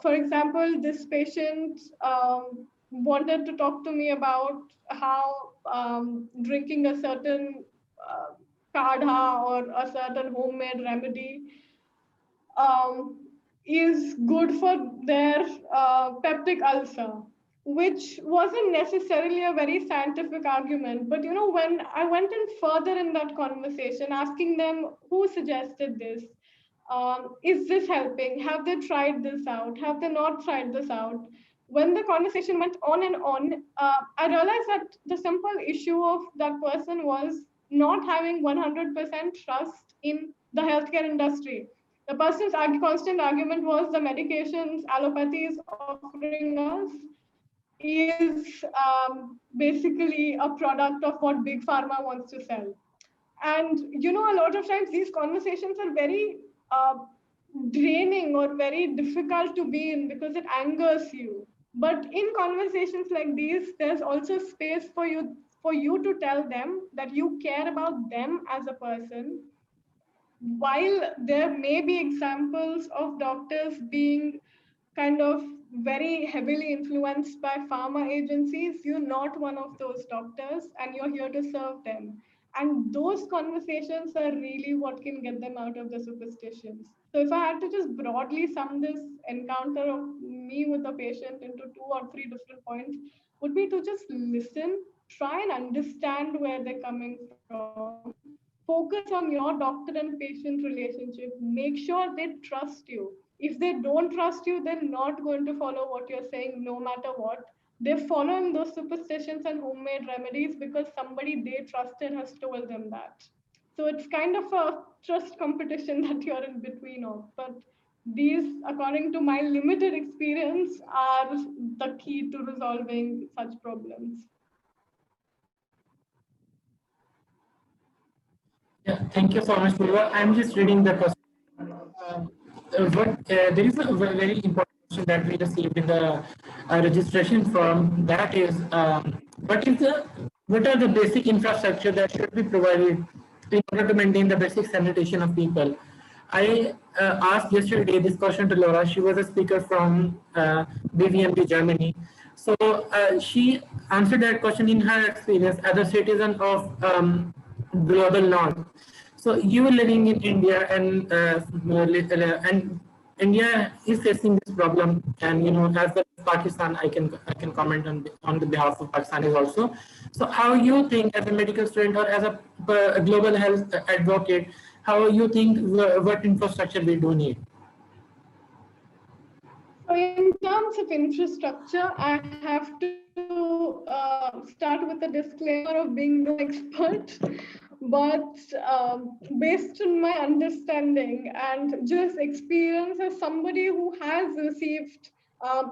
For example, this patient wanted to talk to me about how drinking a certain kadha or a certain homemade remedy um, is good for their peptic ulcer, which wasn't necessarily a very scientific argument. But when I went in further in that conversation, asking them who suggested this, is this helping? Have they tried this out? Have they not tried this out? When the conversation went on and on, I realized that the simple issue of that person was not having 100% trust in the healthcare industry. The person's constant argument was the medications allopathy is offering us is basically a product of what big pharma wants to sell. And a lot of times these conversations are very draining or very difficult to be in because it angers you. But in conversations like these, there's also space for you to tell them that you care about them as a person. While there may be examples of doctors being kind of very heavily influenced by pharma agencies, you're not one of those doctors and you're here to serve them. And those conversations are really what can get them out of the superstitions. So if I had to just broadly sum this encounter of me with a patient into 2 or 3 different points, would be to just listen, try and understand where they're coming from, Focus on your doctor and patient relationship. Make sure they trust you. If they don't trust you, they're not going to follow what you're saying no matter what. They're following those superstitions and homemade remedies because somebody they trusted has told them that. So it's kind of a trust competition that you're in between of. But these, according to my limited experience, are the key to resolving such problems. Yeah, thank you so much, Purva. I'm just reading the question. There is a very important question that we received in the registration form. That is, what are the basic infrastructure that should be provided in order to maintain the basic sanitation of people? I asked yesterday this question to Laura. She was a speaker from BVMP Germany. So she answered that question in her experience as a citizen of global north. So you were living in India, and India is facing this problem, and as well as Pakistan, I can comment on the behalf of Pakistanis also. So how you think as a medical student or as a global health advocate, how you think what infrastructure we do need? So in terms of infrastructure, I have to start with a disclaimer of being no expert, but based on my understanding and just experience as somebody who has received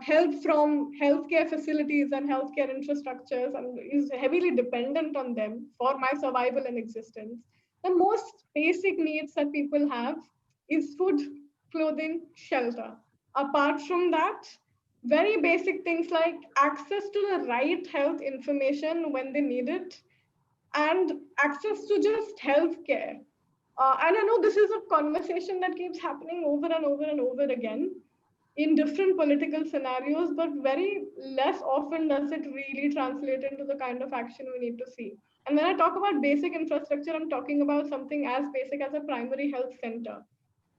help from healthcare facilities and healthcare infrastructures and is heavily dependent on them for my survival and existence, the most basic needs that people have is food, clothing, shelter. Apart from that, very basic things like access to the right health information when they need it and access to just healthcare. And I know this is a conversation that keeps happening over and over and over again in different political scenarios, but very less often does it really translate into the kind of action we need to see. And when I talk about basic infrastructure, I'm talking about something as basic as a primary health center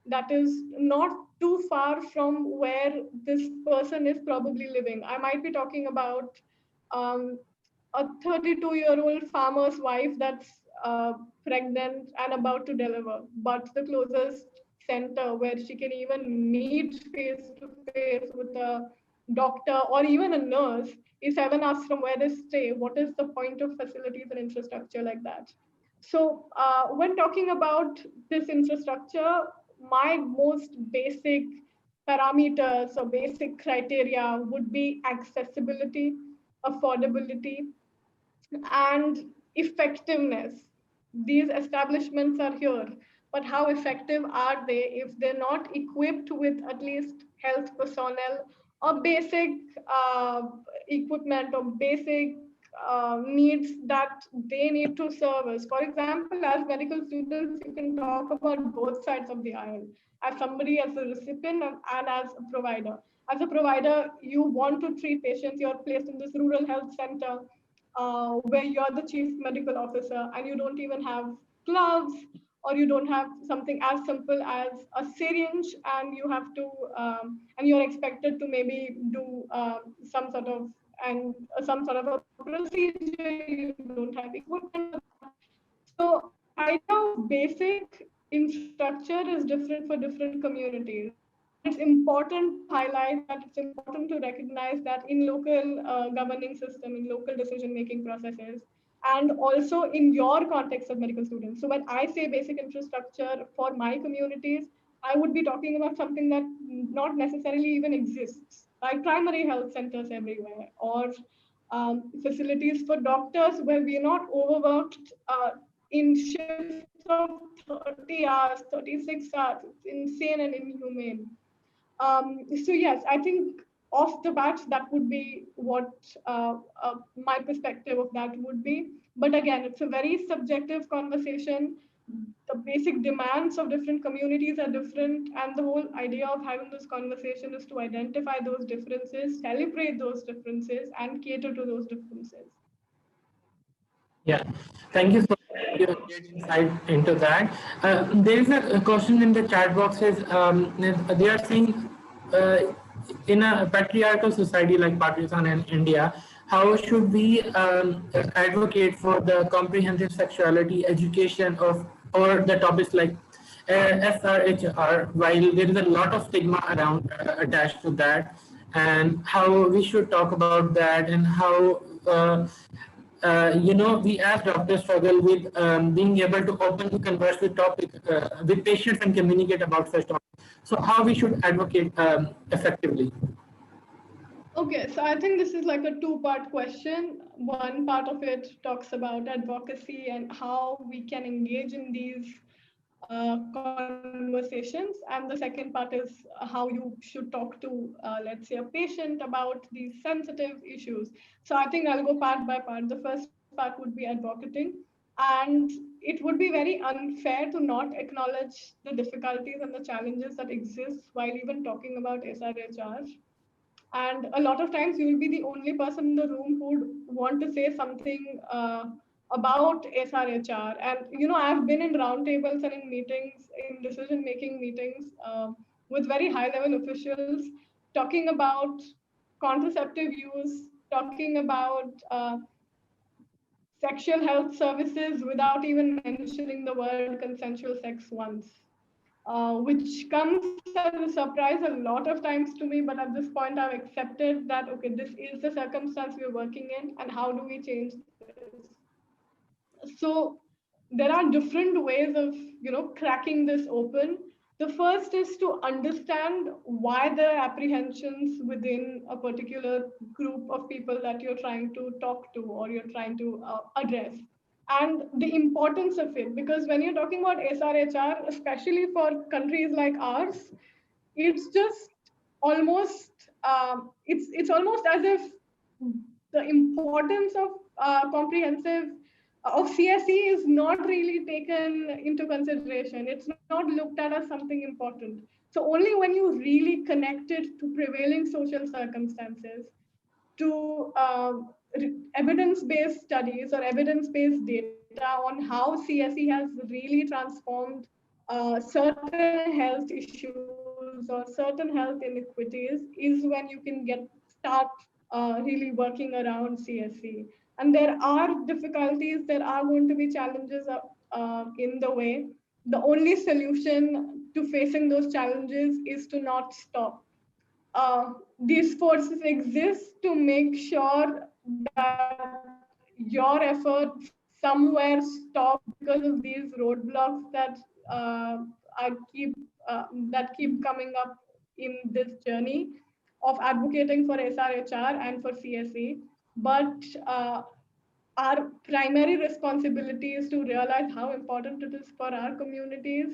that is not too far from where this person is probably living. I might be talking about um, a 32-year-old farmer's wife that's pregnant and about to deliver, but the closest center where she can even meet face to face with a doctor or even a nurse is 7 hours from where they stay. What is the point of facilities and infrastructure like that? So when talking about this infrastructure, my most basic parameters or basic criteria would be accessibility, affordability, and effectiveness. These establishments are here, but how effective are they if they're not equipped with at least health personnel or basic uh, equipment or basic needs that they need to service? For example, as medical students, you can talk about both sides of the aisle. As somebody, as a recipient, and as a provider. As a provider, you want to treat patients, you're placed in this rural health center where you're the chief medical officer and you don't even have gloves or you don't have something as simple as a syringe and you have to and you're expected to maybe do some sort of a procedure. You don't have equipment for that. So the idea of basic infrastructure is different for different communities. And it's important to highlight that, it's important to recognize that in local governing system, in local decision-making processes, and also in your context of medical students. So when I say basic infrastructure for my communities, I would be talking about something that not necessarily even exists, like primary health centers everywhere, or facilities for doctors where we're not overworked in shifts of 30 hours, 36 hours. It's insane and inhumane. So yes, I think off the bat, that would be what my perspective of that would be. But again, it's a very subjective conversation. The basic demands of different communities are different, and the whole idea of having this conversation is to identify those differences, celebrate those differences, and cater to those differences. Yeah, thank you so much for your great insight into that. There is a question in the chat boxes. They are saying, in a patriarchal society like Pakistan and India, how should we advocate for the comprehensive sexuality education of or the topics like SRHR, while there is a lot of stigma around attached to that, and how we should talk about that, and how we as doctors struggle with being able to openly converse with patients and communicate about such topics. So how we should advocate effectively? Okay, so I think this is like a two-part question. One part of it talks about advocacy and how we can engage in these conversations, and the second part is how you should talk to, let's say, a patient about these sensitive issues. So I think I'll go part by part. The first part would be advocating, and it would be very unfair to not acknowledge the difficulties and the challenges that exist while even talking about SRHR. And a lot of times you will be the only person in the room who would want to say something about SRHR. And I've been in roundtables and in meetings, in decision-making meetings with very high-level officials, talking about contraceptive use, talking about sexual health services without even mentioning the word consensual sex once. Which comes as a surprise a lot of times to me, but at this point I've accepted that, okay, this is the circumstance we're working in, and how do we change this? So there are different ways of, cracking this open. The first is to understand why there are apprehensions within a particular group of people that you're trying to talk to or you're trying to address, and the importance of it. Because when you're talking about SRHR, especially for countries like ours, it's just almost it's almost as if the importance of comprehensive of CSE is not really taken into consideration. It's not looked at as something important. So only when you really connect it to prevailing social circumstances, to evidence-based studies or evidence-based data on how CSE has really transformed certain health issues or certain health inequities, is when you can start really working around CSE. And there are difficulties, there are going to be challenges in the way. The only solution to facing those challenges is to not stop. These forces exist to make sure that your efforts somewhere stop because of these roadblocks are that keep coming up in this journey of advocating for SRHR and for CSE. But our primary responsibility is to realize how important it is for our communities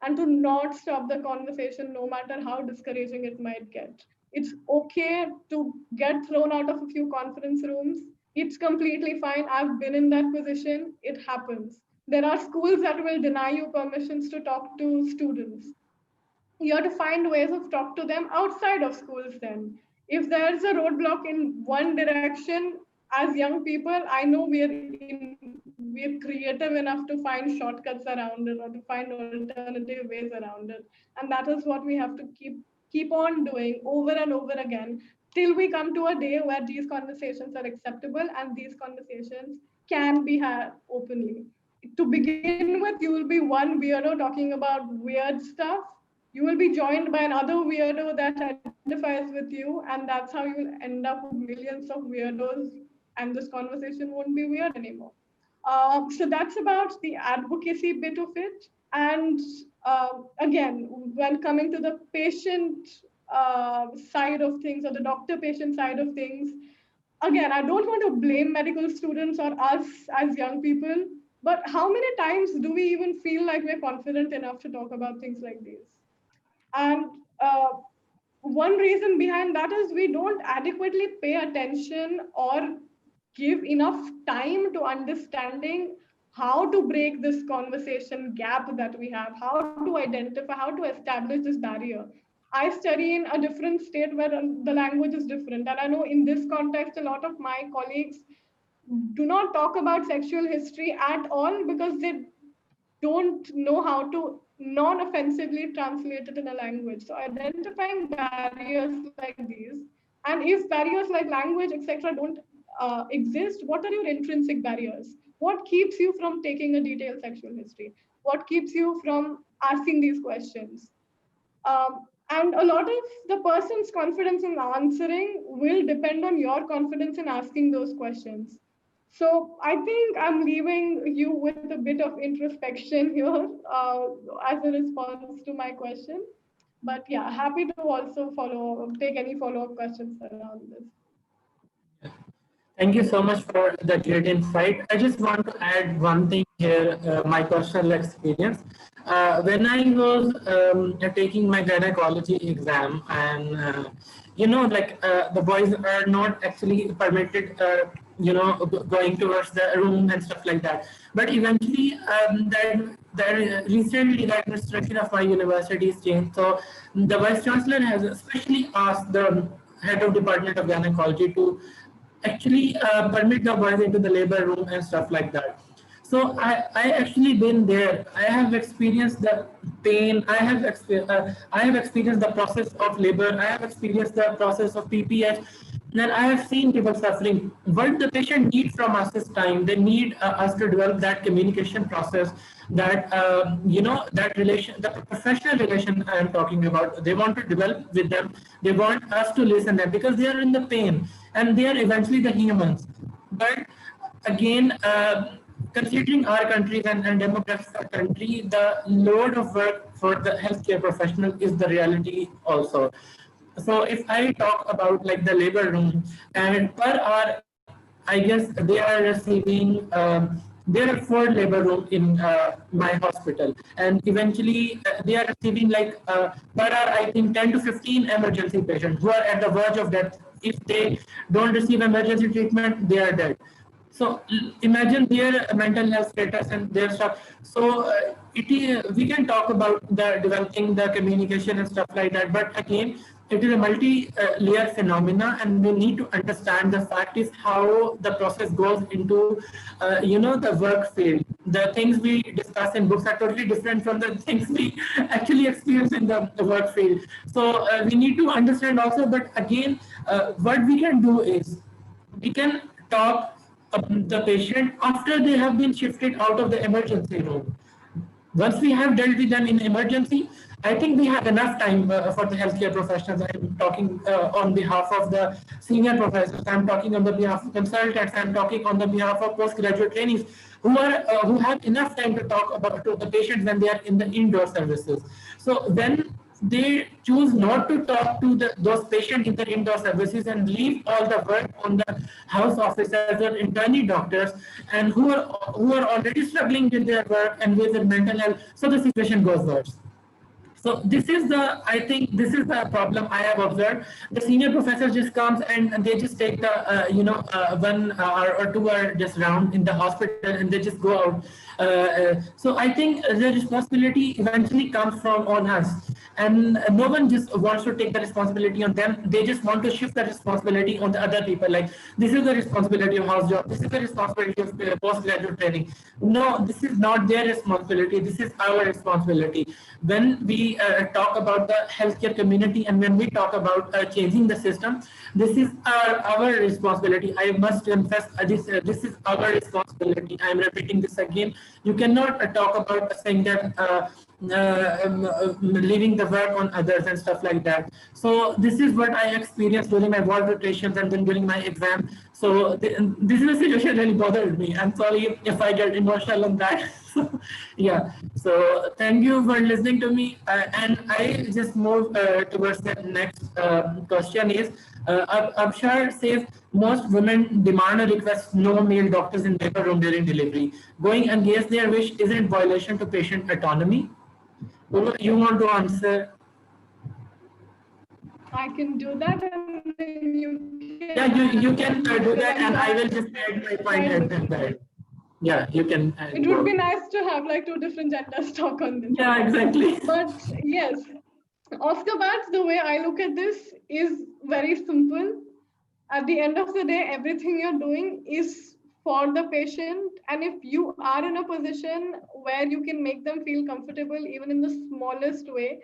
and to not stop the conversation no matter how discouraging it might get. It's okay to get thrown out of a few conference rooms. It's completely fine. I've been in that position. It happens. There are schools that will deny you permissions to talk to students. You have to find ways of talk to them outside of schools. Then if there's a roadblock in one direction, as young people, I know we're creative enough to find shortcuts around it or to find alternative ways around it. And that is what we have to keep on doing over and over again till we come to a day where these conversations are acceptable and these conversations can be had openly. To begin with, you will be one weirdo talking about weird stuff. You will be joined by another weirdo that identifies with you, and that's how you will end up with millions of weirdos, and this conversation won't be weird anymore. So that's about the advocacy bit of it. And again, when coming to the patient side of things or the doctor-patient side of things, again, I don't want to blame medical students or us as young people, but how many times do we even feel like we're confident enough to talk about things like these? And one reason behind that is we don't adequately pay attention or give enough time to understanding how to break this conversation gap that we have, how to identify, how to establish this barrier. I study in a different state where the language is different. And I know in this context, a lot of my colleagues do not talk about sexual history at all because they don't know how to non-offensively translate it in a language. So identifying barriers like these, and if barriers like language, etc., don't exist, what are your intrinsic barriers? What keeps you from taking a detailed sexual history? What keeps you from asking these questions? And a lot of the person's confidence in answering will depend on your confidence in asking those questions. So I think I'm leaving you with a bit of introspection here as a response to my question. But yeah, happy to also take any follow-up questions around this. Thank you so much for the great insight. I just want to add one thing here, my personal experience. When I was taking my gynecology exam, and the boys are not actually permitted, going towards the room and stuff like that. But eventually, that recently the administration of my university is changed. So the vice chancellor has especially asked the head of department of gynecology to actually permit the boys into the labor room and stuff like that. So I actually been there. I have experienced the pain. I have experienced the process of labor. I have experienced the process of PPH. And I have seen people suffering. What the patient needs from us is time. They need us to develop that communication process, that that relation, the professional relation I am talking about. They want to develop with them. They want us to listen them because they are in the pain and they are eventually the humans. But again, considering our countries and demographics of our country, the load of work for the healthcare professional is the reality also. So if I talk about like the labor room, and per hour, I guess they are receiving. There are 4 labor rooms in my hospital, and eventually they are receiving like per hour, I think 10 to 15 emergency patients who are at the verge of death. If they don't receive emergency treatment, they are dead. So imagine their mental health status and their stuff. So we can talk about the developing the communication and stuff like that. But again, it is a multi-layer phenomena, and we need to understand the fact is how the process goes into, the work field. The things we discuss in books are totally different from the things we actually experience in the work field. So we need to understand also. But again, what we can do is we can talk the patient after they have been shifted out of the emergency room. Once we have dealt with them in emergency, I think we have enough time for the healthcare professionals. I'm talking on behalf of the senior professors. I'm talking on the behalf of consultants. I'm talking on the behalf of postgraduate trainees who have enough time to talk about to the patients when they are in the indoor services. So when they choose not to talk to those patients in the indoor services and leave all the work on the house officers or internee doctors, and who are already struggling with their work and with their mental health, so the situation goes worse. So this is the, I think this is the problem I have observed. The senior professor just comes and they just take the, 1 or 2 hour just round in the hospital and they just go out. So I think the responsibility eventually comes from on us. And no one just wants to take the responsibility on them. They just want to shift the responsibility on the other people. Like, this is the responsibility of house job. This is the responsibility of postgraduate training. No, this is not their responsibility. This is our responsibility. When we talk about the healthcare community and when we talk about changing the system, this is our responsibility. I must confess, this is our responsibility. I am repeating this again. You cannot talk about saying that leaving the work on others and stuff like that. So this is what I experienced during my ward rotations and then during my exam. So this is a situation really bothered me. I'm sorry if I get emotional on that. So, yeah. So thank you for listening to me. And I just move towards the next question is, Abshar says most women demand or request no male doctors in labor room during delivery. Going against their wish isn't violation to patient autonomy. You want to answer? I can do that, and then you can. Yeah, you can do that, and I will just add my point at that. Yeah, you can. It would be nice to have like 2 different genders talk on this. Yeah, exactly. But yes, off the bat, the way I look at this is very simple. At the end of the day, everything you're doing is for the patient. And if you are in a position where you can make them feel comfortable, even in the smallest way,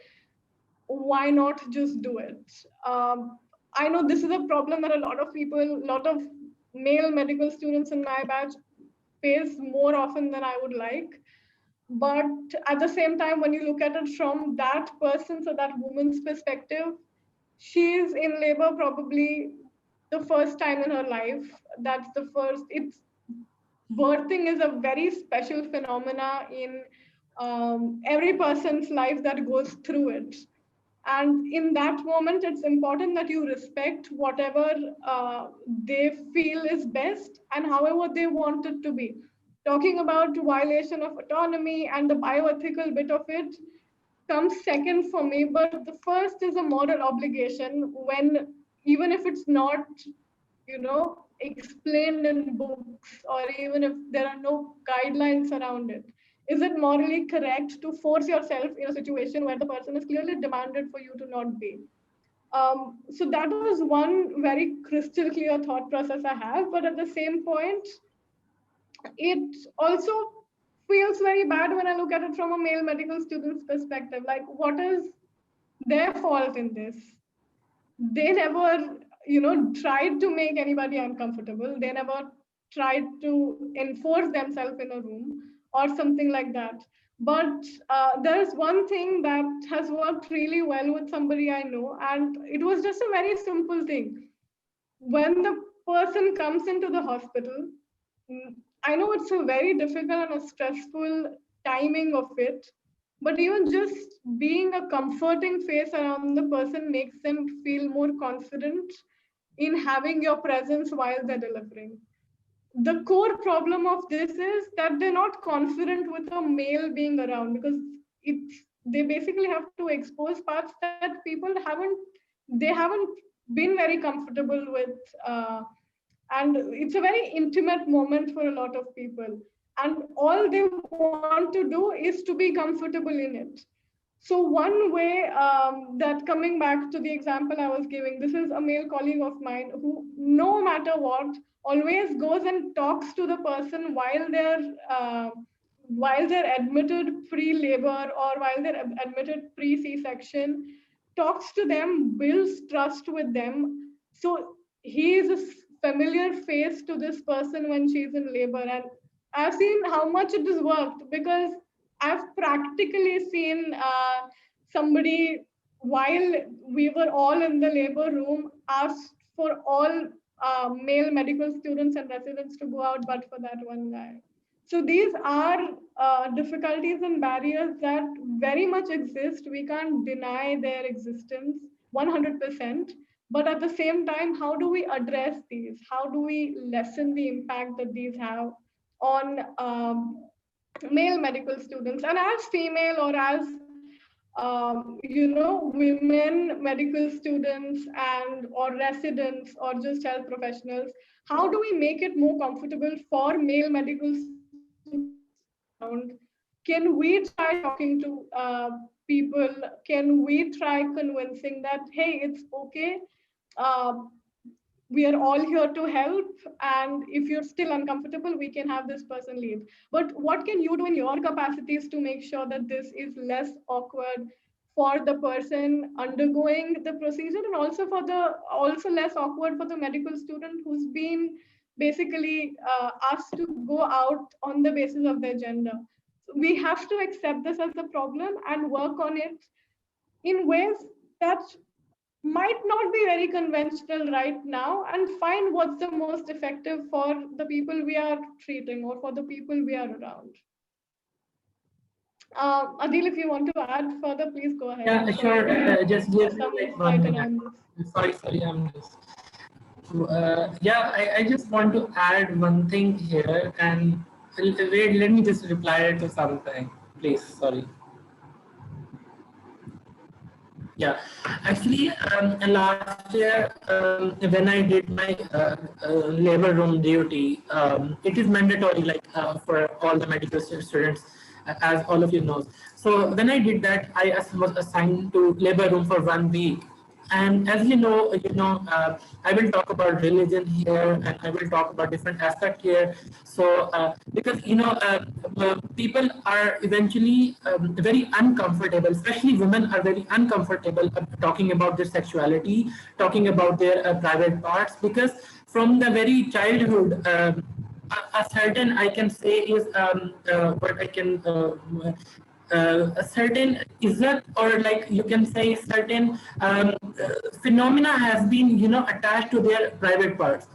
why not just do it? I know this is a problem that a lot of people, a lot of male medical students in my batch face more often than I would like. But at the same time, when you look at it from that person's or that woman's perspective, she's in labor probably the first time in her life. That's the first, it's birthing is a very special phenomena in every person's life that goes through it. And in that moment, it's important that you respect whatever they feel is best and however they want it to be. Talking about violation of autonomy and the bioethical bit of it comes second for me, but the first is a moral obligation when, even if it's not, explained in books, or even if there are no guidelines around it, is it morally correct to force yourself in a situation where the person is clearly demanded for you to not be? So that was one very crystal clear thought process I have, but at the same point, it also feels very bad when I look at it from a male medical student's perspective. Like, what is their fault in this? They never, tried to make anybody uncomfortable. They never tried to enforce themselves in a room or something like that. But there's one thing that has worked really well with somebody I know, and it was just a very simple thing. When the person comes into the hospital, I know it's a very difficult and a stressful timing of it, but even just being a comforting face around the person makes them feel more confident in having your presence while they're delivering. The core problem of this is that they're not confident with a male being around, because it's they basically have to expose parts that people haven't been very comfortable with, and it's a very intimate moment for a lot of people, and all they want to do is to be comfortable in it. So one way, that, coming back to the example I was giving, this is a male colleague of mine who, no matter what, always goes and talks to the person while they're admitted pre-labor or while they're admitted pre-C-section, talks to them, builds trust with them. So he is a familiar face to this person when she's in labor, and I've seen how much it has worked, because I've practically seen somebody, while we were all in the labor room, asked for all male medical students and residents to go out, but for that one guy. So these are difficulties and barriers that very much exist. We can't deny their existence 100%. But at the same time, how do we address these? How do we lessen the impact that these have on male medical students? And as female, or as women medical students and or residents or just health professionals, how do we make it more comfortable for male medical students around? Can we try talking to people? Can we try convincing that, hey, it's okay, uh, we are all here to help, and if you're still uncomfortable, we can have this person leave. But what can you do in your capacities to make sure that this is less awkward for the person undergoing the procedure, and also less awkward for the medical student who's been basically asked to go out on the basis of their gender? So we have to accept this as a problem and work on it in ways that might not be very conventional right now, and find what's the most effective for the people we are treating or for the people we are around. Adil, if you want to add further, please go ahead. Yeah, sure. Just give me Some like 1 insight minute. around this. Sorry, I'm just. Yeah, I just want to add one thing here, and wait, let me just reply to something, please. Sorry. Yeah, actually, last year when I did my labor room duty, it is mandatory, like for all the medical students, as all of you know. So when I did that, I was assigned to labor room for 1 week. And as I will talk about religion here, and I will talk about different aspects here. So, because people are eventually very uncomfortable, especially women are very uncomfortable talking about their sexuality, talking about their private parts, because from the very childhood, a certain, I can say, is what I can a certain izzat, or like you can say certain phenomena has been, you know, attached to their private parts.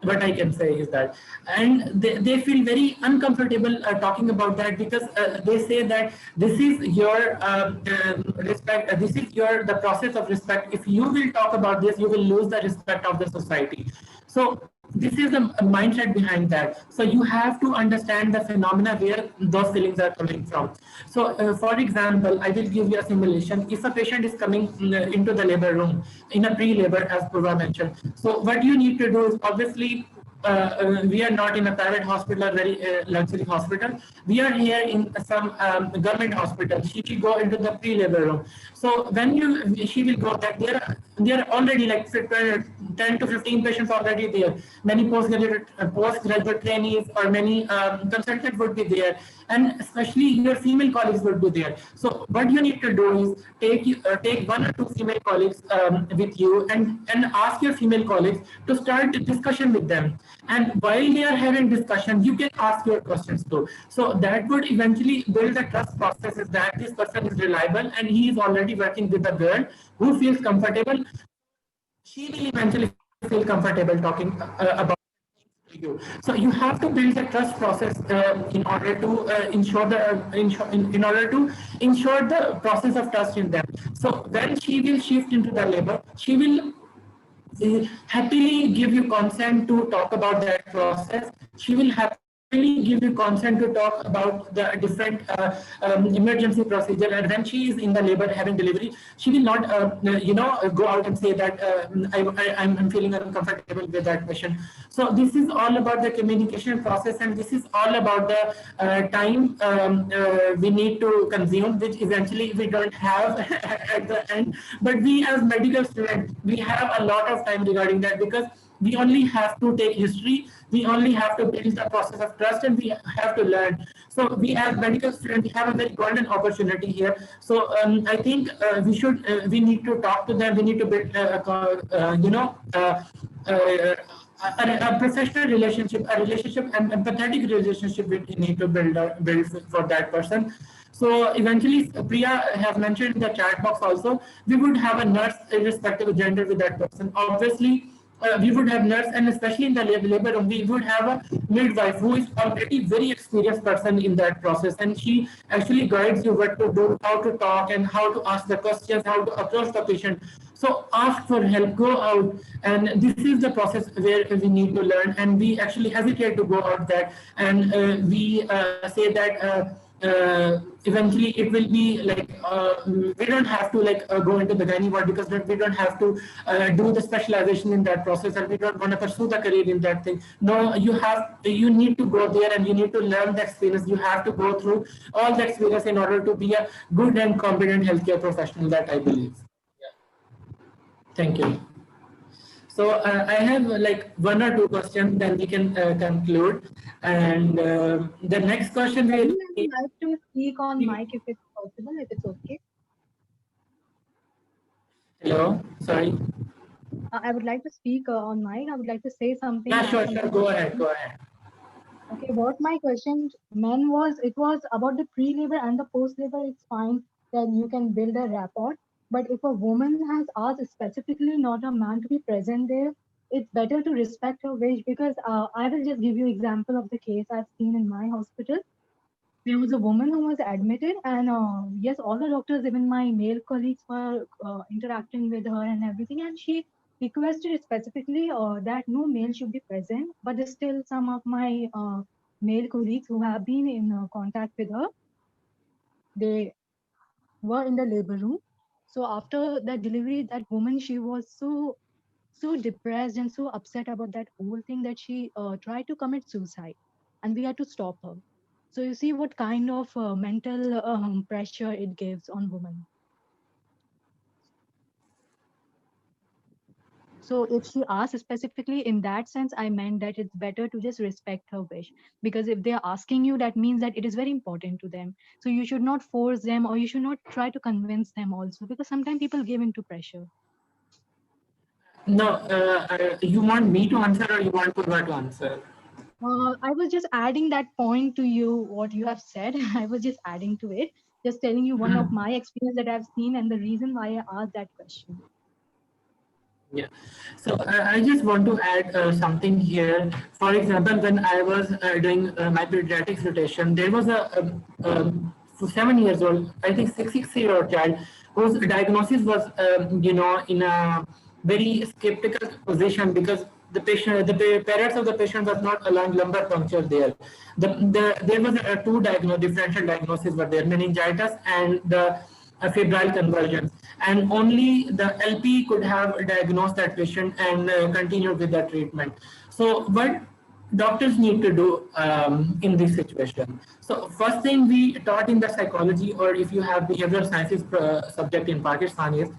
What I can say is that, and they feel very uncomfortable talking about that, because they say that this is your respect, this is your the process of respect. If you will talk about this, you will lose the respect of the society. So this is the mindset behind that. So you have to understand the phenomena where those feelings are coming from. So for example, I will give you a simulation. If a patient is coming into the labor room in a pre-labor, as Purva mentioned, so what you need to do is, obviously, we are not in a private hospital or very luxury hospital. We are here in some government hospital. She will go into the pre-labor room. So when she will go that there are already like 10 to 15 patients already there. Many postgraduate trainees or many consultants would be there, and especially your female colleagues would be there. So what you need to do is take one or two female colleagues with you, and ask your female colleagues to start a discussion with them. And while they are having discussion, you can ask your questions too. So that would eventually build the trust processes that this person is reliable and he is already working with a girl who feels comfortable. She will eventually feel comfortable talking about you. So you have to build the trust process in order to in order to ensure the process of trust in them. So when she will shift into the labor, she will happily give you consent to talk about that process. She will happily give you consent to talk about the different emergency procedure. And when she is in the labor having delivery, she will not, go out and say that I'm feeling uncomfortable with that patient. So this is all about the communication process, and this is all about the time we need to consume, which eventually we don't have at the end. But we as medical students, we have a lot of time regarding that, because we only have to take history, we only have to build the process of trust, and we have to learn. So we as medical students, we have a very golden opportunity here. So I think we need to talk to them, we need to build a professional relationship, an empathetic relationship we need to build for that person. So eventually, Priya has mentioned in the chat box also, we would have a nurse irrespective of gender with that person. Obviously, we would have nurse, and especially in the labor room, we would have a midwife who is already very experienced person in that process, and she actually guides you what to do, how to talk, and how to ask the questions, how to approach the patient. So ask for help, go out, and this is the process where we need to learn, and we actually hesitate to go out that, and we say that. Eventually it will be like we don't have to like go into the gynae ward, because we don't have to do the specialization in that process, and we don't want to pursue the career in that thing. No, you need to go there, and you need to learn the experience. You have to go through all the experience in order to be a good and competent healthcare professional, that I believe. Yeah. Thank you. So I have like one or two questions, then we can conclude. And the next question will be... I would like to speak on mic if it's possible, if it's okay. Hello, sorry. I would like to speak on mic. I would like to say something. Yeah, sure. Go ahead. Okay, what my question was, it was about the pre-labor and the post-labor. It's fine that you can build a rapport, but if a woman has asked specifically not a man to be present there, it's better to respect her wish, because I will just give you example of the case I've seen in my hospital. There was a woman who was admitted, and yes, all the doctors, even my male colleagues, were interacting with her and everything, and she requested specifically that no male should be present, but there's still some of my male colleagues who have been in contact with her. They were in the labor room. So after that delivery, that woman, she was so depressed and so upset about that whole thing that she tried to commit suicide, and we had to stop her. So you see what kind of mental pressure it gives on women. So if she asks specifically in that sense, I meant that it's better to just respect her wish, because if they're asking you, that means that it is very important to them. So you should not force them, or you should not try to convince them also, because sometimes people give into pressure. No, you want me to answer, or you want Purva to answer? I was just adding that point to you, what you have said. I was just adding to it, just telling you one of Hmm. my experience that I've seen and the reason why I asked that question. Yeah. So I just want to add something here. For example, when I was doing my pediatrics rotation, there was a 7 years old, I think 6 year old child whose diagnosis was, in a very skeptical position because the parents of the patient was not allowing lumbar puncture there. There was differential diagnosis were there, meningitis and the febrile conversions, and only the LP could have diagnosed that patient and continued with the treatment. So what doctors need to do in this situation? So first thing we taught in the psychology, or if you have behavioral sciences subject in Pakistan, is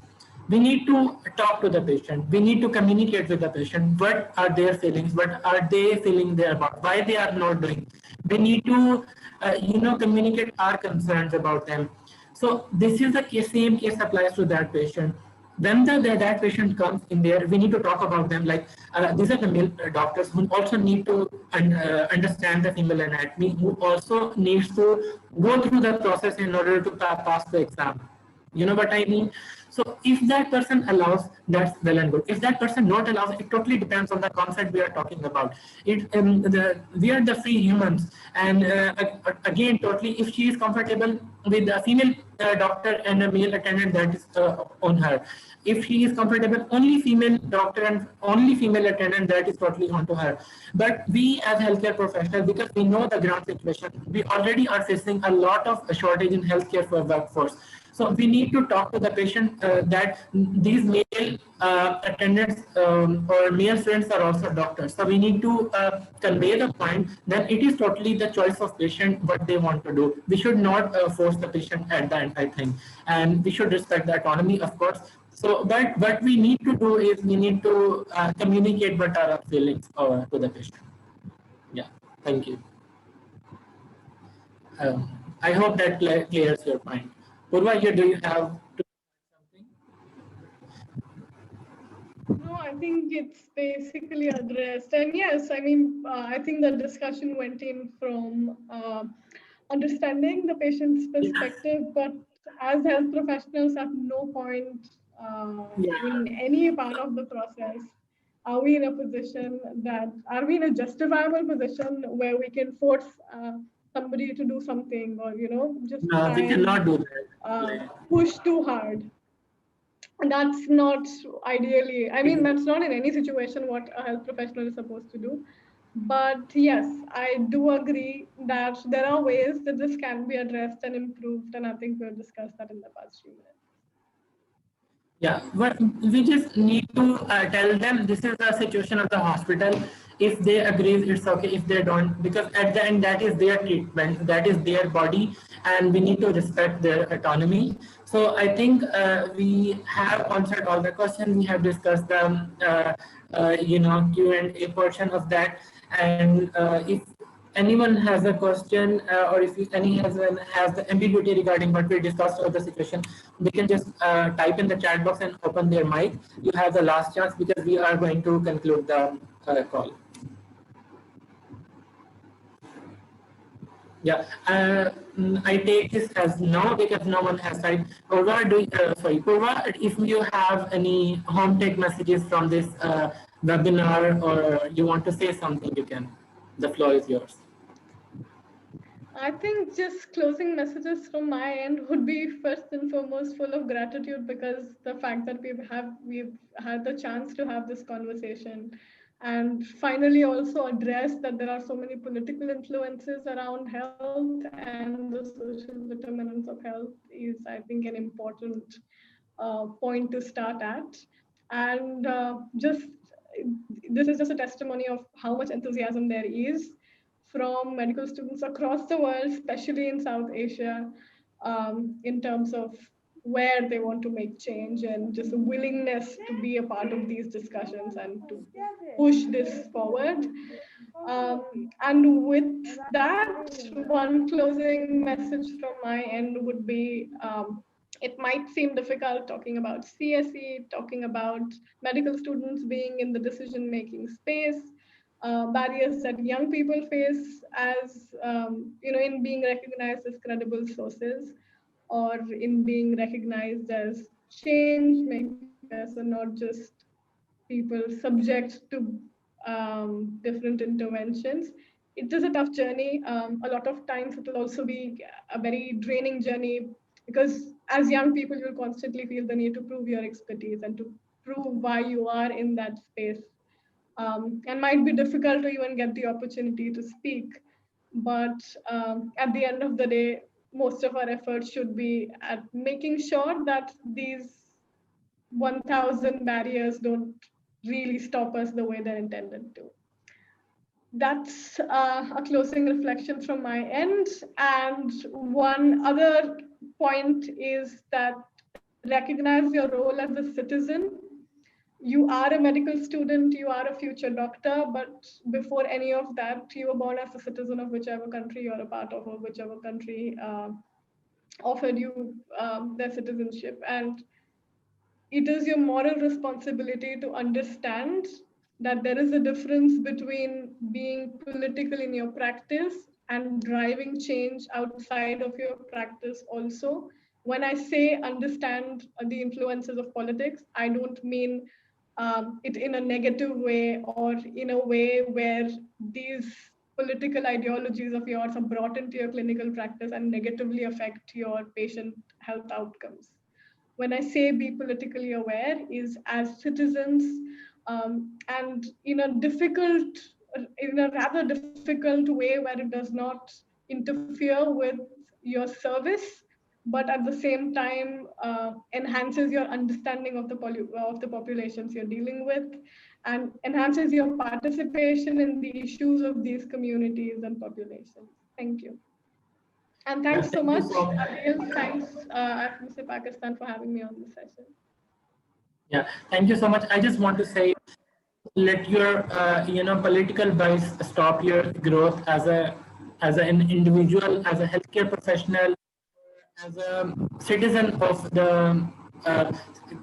we need to talk to the patient. We need to communicate with the patient. What are their feelings? What are they feeling there about? Why they are not doing? We need to, communicate our concerns about them. So this is the same case applies to that patient. When that patient comes in there, we need to talk about them. Like these are the male doctors who also need to understand the female anatomy, who also needs to go through the process in order to pass the exam. You know what I mean? So if that person allows, that's well and good. If that person not allows, it totally depends on the concept we are talking about. We are the free humans, and again, totally, if she is comfortable with a female doctor and a male attendant, that is on her. If she is comfortable, only female doctor and only female attendant, that is totally onto her. But we as healthcare professionals, because we know the ground situation, we already are facing a lot of shortage in healthcare for workforce. So we need to talk to the patient that these male attendants or male students are also doctors. So we need to convey the point that it is totally the choice of patient what they want to do. We should not force the patient at the end, I think, and we should respect the autonomy, of course. So, but what we need to do is we need to communicate what are our feelings to the patient. Yeah, thank you. I hope that clears your point. Purva, here do you have to something? No, I think it's basically addressed. And yes, I mean, I think the discussion went in from understanding the patient's Yeah. perspective, but as health professionals, at no point Yeah. in any part of the process are we in a position that, are we in a justifiable position where we can force somebody to do something, or, just No, try we and cannot do that. Yeah. push too hard. That's not ideally, I mean, that's not in any situation what a health professional is supposed to do. But yes, I do agree that there are ways that this can be addressed and improved, and I think we've discussed that in the past few minutes. Yeah, but we just need to tell them this is the situation of the hospital. If they agree, it's okay. If they don't, because at the end, that is their treatment, that is their body, and we need to respect their autonomy. So I think we have answered all the questions. We have discussed the Q&A portion of that, and if anyone has a question or if any has the ambiguity regarding what we discussed of the situation, they can just type in the chat box and open their mic. You have the last chance because we are going to conclude the call. Yeah, I take this as no because no one has typed. Purva, if you have any home take messages from this webinar or you want to say something, you can. The floor is yours. I think just closing messages from my end would be first and foremost full of gratitude, because the fact that we've had the chance to have this conversation, and finally also address that there are so many political influences around health, and the social determinants of health is, I think, an important point to start at. And just this is just a testimony of how much enthusiasm there is from medical students across the world, especially in South Asia, in terms of where they want to make change, and just a willingness to be a part of these discussions and to push this forward. And with that, one closing message from my end would be, it might seem difficult talking about CSE, talking about medical students being in the decision-making space, barriers that young people face as, in being recognized as credible sources or in being recognized as change makers and not just people subject to different interventions. It is a tough journey. A lot of times it will also be a very draining journey because as young people, you'll constantly feel the need to prove your expertise and to prove why you are in that space. And might be difficult to even get the opportunity to speak. But at the end of the day, most of our efforts should be at making sure that these 1,000 barriers don't really stop us the way they're intended to. That's a closing reflection from my end. And one other point is that recognize your role as a citizen. You are a medical student, you are a future doctor, but before any of that, you were born as a citizen of whichever country you're a part of, or whichever country offered you their citizenship. And it is your moral responsibility to understand that there is a difference between being political in your practice and driving change outside of your practice also. When I say understand the influences of politics, I don't mean it in a negative way or in a way where these political ideologies of yours are brought into your clinical practice and negatively affect your patient health outcomes. When I say be politically aware, is as citizens, and in a rather difficult way where it does not interfere with your service, but at the same time enhances your understanding of the populations you're dealing with, and enhances your participation in the issues of these communities and populations. Thank you. And thanks so much, Ariel. Thanks, Mr. Pakistan, for having me on this session. Yeah, thank you so much. I just want to say, let your political bias stop your growth as an individual, as a healthcare professional, as a citizen of the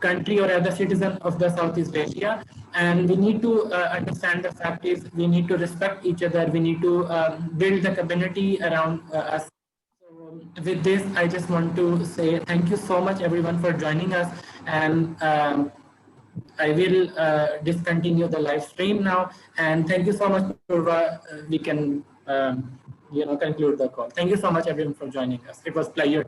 country, or as a citizen of the Southeast Asia. And we need to understand the fact is we need to respect each other. We need to build the community around us. With this, I just want to say thank you so much, everyone, for joining us. And I will discontinue the live stream now. And thank you so much, Purva. We can conclude the call. Thank you so much, everyone, for joining us. It was a pleasure.